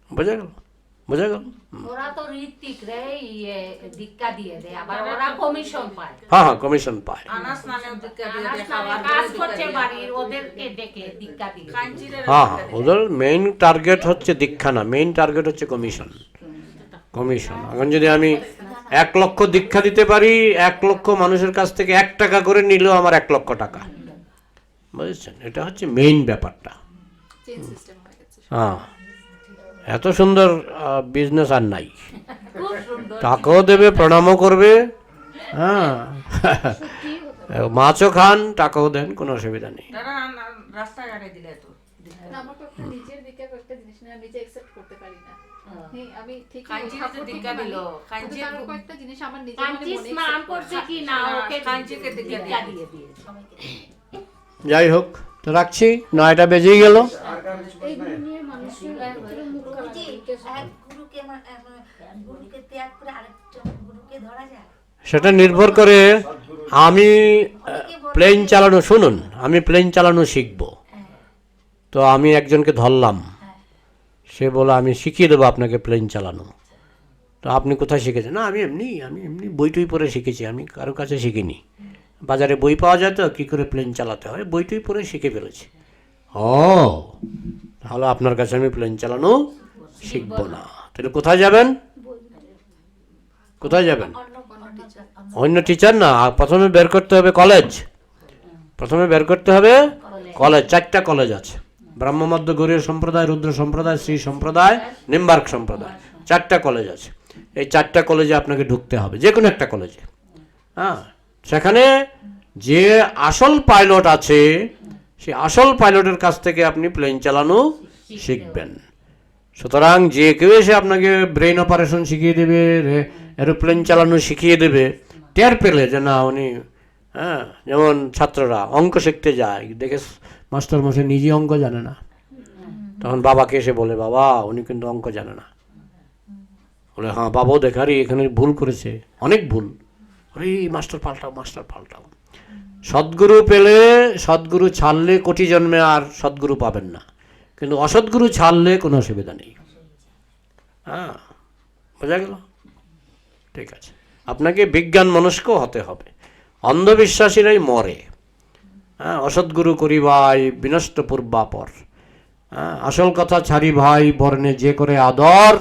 [SPEAKER 1] বোঝা গেল? বোঝা গেল?
[SPEAKER 2] ওরা তো ঋত্বিক রে দীক্ষা দিয়ে দেয়, আবার ওরা কমিশন পায়।
[SPEAKER 1] হ্যাঁ হ্যাঁ, কমিশন পায়।
[SPEAKER 2] আনাস কাজ করছে বাড়ির, ওদেরকে ডেকে দীক্ষা দিয়ে।
[SPEAKER 1] হ্যাঁ হ্যাঁ, ওদের মেইন টার্গেট হচ্ছে দীক্ষা না, মেইন টার্গেট হচ্ছে কমিশন। কমিশন। এখন যদি আমি 1 লক্ষ দীক্ষা দিতে পারি, 1 লক্ষ মানুষের কাছ থেকে 1 টাকা করে নিলেও আমার 1 লক্ষ টাকা। বুঝেছেন? এটা হচ্ছে মেইন ব্যাপারটা।
[SPEAKER 6] চেঞ্জ সিস্টেম হয়ে গেছে।
[SPEAKER 1] হ্যাঁ, এত সুন্দর বিজনেস আর নাই। টাকাও দেবে, প্রণামও করবে, হ্যাঁ মাছও খান, টাকাও দেন, কোনো অসুবিধা নেই।
[SPEAKER 2] রাস্তাঘাটে দিলে তো
[SPEAKER 6] না, আমার কয়েকটা নিজের দিকে কয়েকটা জিনিস না আমি নিজে অ্যাকসেপ্ট করতে পারি না। হ্যাঁ, আমি ঠিক
[SPEAKER 2] কাঞ্চির তো দীক্ষা দিল, কাঞ্চি
[SPEAKER 6] তার কয়েকটা জিনিস আমার নিজে
[SPEAKER 2] কাঞ্চি স্নান করছে কি না, ওকে কাঞ্চিকে দীক্ষা দিয়ে দিয়েছে।
[SPEAKER 1] যাই হোক, তো রাখছি, 9টা বেজেই গেল।
[SPEAKER 4] এগুলো নিয়ে মানুষের ভিতরে মুখ কালাতে
[SPEAKER 7] গুরুকে ত্যাগ করে আরেকটা গুরুকে ধরা যায়?
[SPEAKER 1] সেটা নির্ভর করে, আমি প্লেন চালানো, শুনুন, আমি প্লেন চালানো শিখব, তো আমি একজনকে ধরলাম, সে বলে আমি শিখিয়ে দেবো আপনাকে প্লেন চালানো। তো আপনি কোথায় শিখেছেন? না, আমি এমনি বই টই পড়ে শিখেছি, আমি কারো কাছে শিখিনি। বাজারে বই পাওয়া যায় তো কী করে প্লেন চালাতে হয়, বই টই পড়ে শিখে ফেলেছি। ও, তাহলে আপনার কাছে আমি প্লেন চালানো শিখবো না। তাহলে কোথায় যাবেন? কোথায় যাবেন? অন্য টিচার না, প্রথমে বের করতে হবে কলেজ, প্রথমে বের করতে হবে কলেজ। 4টা কলেজ আছে, ব্রাহ্মমধ্য গৌড়ীয় সম্প্রদায়, রুদ্র সম্প্রদায়, শ্রী সম্প্রদায়, নিম্বার্ক সম্প্রদায়, 4টা কলেজ আছে। এই 4টা কলেজে আপনাকে ঢুকতে হবে, যে কোনো একটা কলেজে। হ্যাঁ, সেখানে যে আসল পাইলট আছে, সেই আসল পাইলটের কাছ থেকে আপনি প্লেন চালানো শিখবেন। সুতরাং যে কেউ এসে আপনাকে ব্রেন অপারেশন শিখিয়ে দেবে, এরোপ্লেন চালানো শিখিয়ে দেবে, টের পেলে যে না উনি, হ্যাঁ, যেমন ছাত্ররা অঙ্ক শিখতে যায়, দেখে মাস্টার মশাই নিজে অঙ্ক জানে না, তখন বাবাকে এসে বলে বাবা উনি কিন্তু অঙ্ক জানে না। বলে হ্যাঁ বাবাও দেখারি এখানে ভুল করেছে, অনেক ভুল, আরে মাস্টার পাল্টাও, মাস্টার পাল্টাও। সদ্গুরু পেলে, সদ্গুরু ছাড়লে কোটি জন্মে আর সদ্গুরু পাবেন না, কিন্তু অসদ্গুরু ছাড়লে কোনো অসুবিধা নেই। হ্যাঁ, বোঝা গেল? ঠিক আছে, আপনাকে বিজ্ঞান মনস্ক হতে হবে। অন্ধবিশ্বাসীরাই মরে। হ্যাঁ, অসদ্গুরু করি ভাই বিনষ্ট পূর্বাপর। হ্যাঁ, আসল কথা ছাড়ি ভাই বর্ণে যে করে আদর,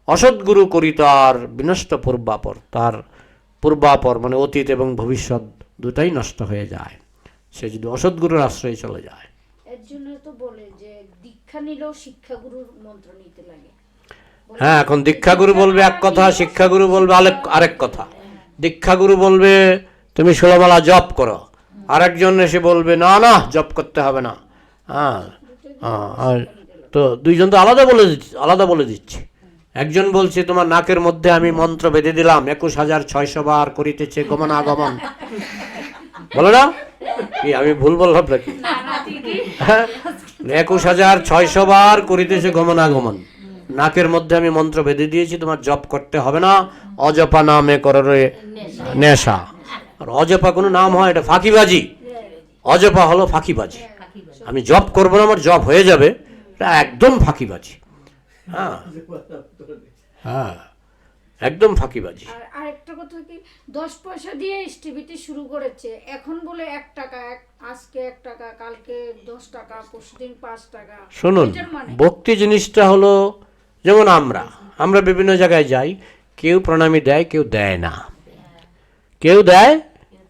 [SPEAKER 1] অসদ্গুরু করি তার বিনষ্ট পূর্বাপর। তার পূর্বাপর মানে অতীত এবং ভবিষ্যৎ দুটাই নষ্ট হয়ে যায়, সে যদি অসদ্গুরুর আশ্রয়ে চলে যায়।
[SPEAKER 4] এর জন্য তো বলে যে দীক্ষা নিলেও শিক্ষাগুরুর মন্ত্র নিতে লাগে।
[SPEAKER 1] হ্যাঁ, এখন দীক্ষাগুরু বলবে এক কথা, শিক্ষাগুরু বলবে আরেক কথা। দীক্ষাগুরু বলবে তুমি 16 মালা জপ করো, আরেকজন এসে বলবে না না জপ করতে হবে না। হ্যাঁ, আর তো দুইজন তো আলাদা বলে দিচ্ছে। একজন বলছে তোমার নাকের মধ্যে আমি মন্ত্র বেঁধে দিলাম, 21,600 বার করিতেছে গমনাগমন, বলো না কি? আমি ভুল বললাম নাকি? 21,600 বার করিতেছে গমনাগমন, নাকের মধ্যে আমি মন্ত্র বেঁধে দিয়েছি, তোমার জপ করতে হবে না, অজপা নামে করো রে নেশা। আর অজপা কোনো নাম হয়? এটা ফাঁকিবাজি। অজপা হলো ফাঁকিবাজি। আমি জপ করবো না, আমার জপ হয়ে যাবে, এটা একদম ফাঁকিবাজি। হ্যাঁ হ্যাঁ, একদম ফাঁকিবাজি।
[SPEAKER 4] আর আরেকটা কথা কি, 10 পয়সা দিয়ে এসটিভিটি শুরু করেছে, এখন বলে 1 টাকা, আজকে 1 টাকা, কালকে 10 টাকা, পরশুদিন 5 টাকা।
[SPEAKER 1] শুনুন, ভক্তি জিনিসটা হলো যেমন আমরা বিভিন্ন জায়গায় যাই, কেউ প্রণামী দেয়, কেউ দেয় না, কেউ দেয়,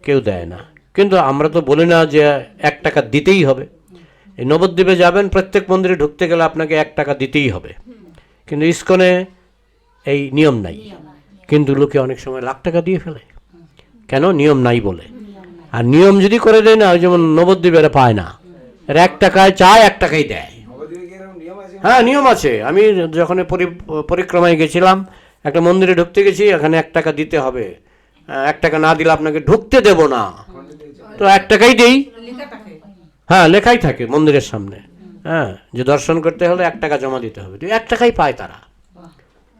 [SPEAKER 1] কেউ দেয় না, কিন্তু আমরা তো বলি না যে 1 টাকা দিতেই হবে। এই নবদ্বীপে যাবেন, প্রত্যেক মন্দিরে ঢুকতে গেলে আপনাকে 1 টাকা দিতেই হবে, কিন্তু ইস্কনে এই নিয়ম নাই। কিন্তু লোকে অনেক সময় লাখ টাকা দিয়ে ফেলে, কেন? নিয়ম নাই বলে। আর নিয়ম যদি করে দেয় না, যেমন নবদ্বীপে এরা পায় না, এরা 1 টাকায় চায়, 1 টাকাই দেয়। হ্যাঁ, নিয়ম আছে। আমি যখন পরিক্রমায় গেছিলাম, একটা মন্দিরে ঢুকতে গেছি, এখানে 1 টাকা দিতে হবে, 1 টাকা না দিলে আপনাকে ঢুকতে দেব না, তো 1 টাকাই দেই। হ্যাঁ, লেখাই থাকে মন্দিরের সামনে, হ্যাঁ, যে দর্শন করতে হলে 1 টাকা জমা দিতে হবে, 1 টাকাই পায় তারা,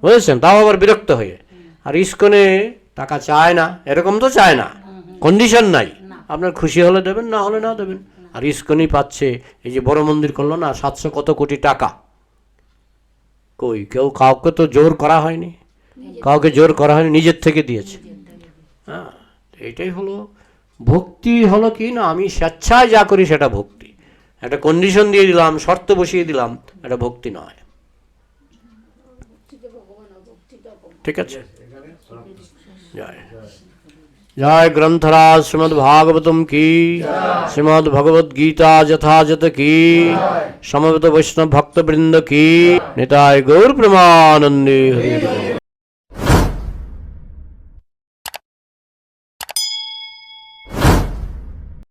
[SPEAKER 1] বুঝেছেন? তাও আবার বিরক্ত হয়ে। আর ইস্কনে টাকা চায় না, এরকম তো চায় না, কন্ডিশন নাই, আপনার খুশি হলে দেবেন, না হলে না দেবেন। আর ইস্কনই পাচ্ছে, এই যে বড় মন্দির করলো না, 700 কত কোটি টাকা, কই কাউকে তো জোর করা হয়নি, কাউকে জোর করা হয়নি, নিজের থেকে দিয়েছে। হ্যাঁ, এইটাই হলো ভক্তি। হলো কি না, আমি স্বেচ্ছায় যা করি সেটা ভক্তি। একটা কন্ডিশন দিয়ে দিলাম, শর্ত বসিয়ে দিলাম, এটা ভক্তি নয়। ঠিক আছে, জয় জয় গ্রন্থরাজ শ্রীমদ্ ভাগবতম কি, শ্রীমদ্ ভগবদ গীতা যথাযথ কি, সমবেত বৈষ্ণব ভক্তবৃন্দ কি, নিতাই গৌর প্রেমানন্দে হরি।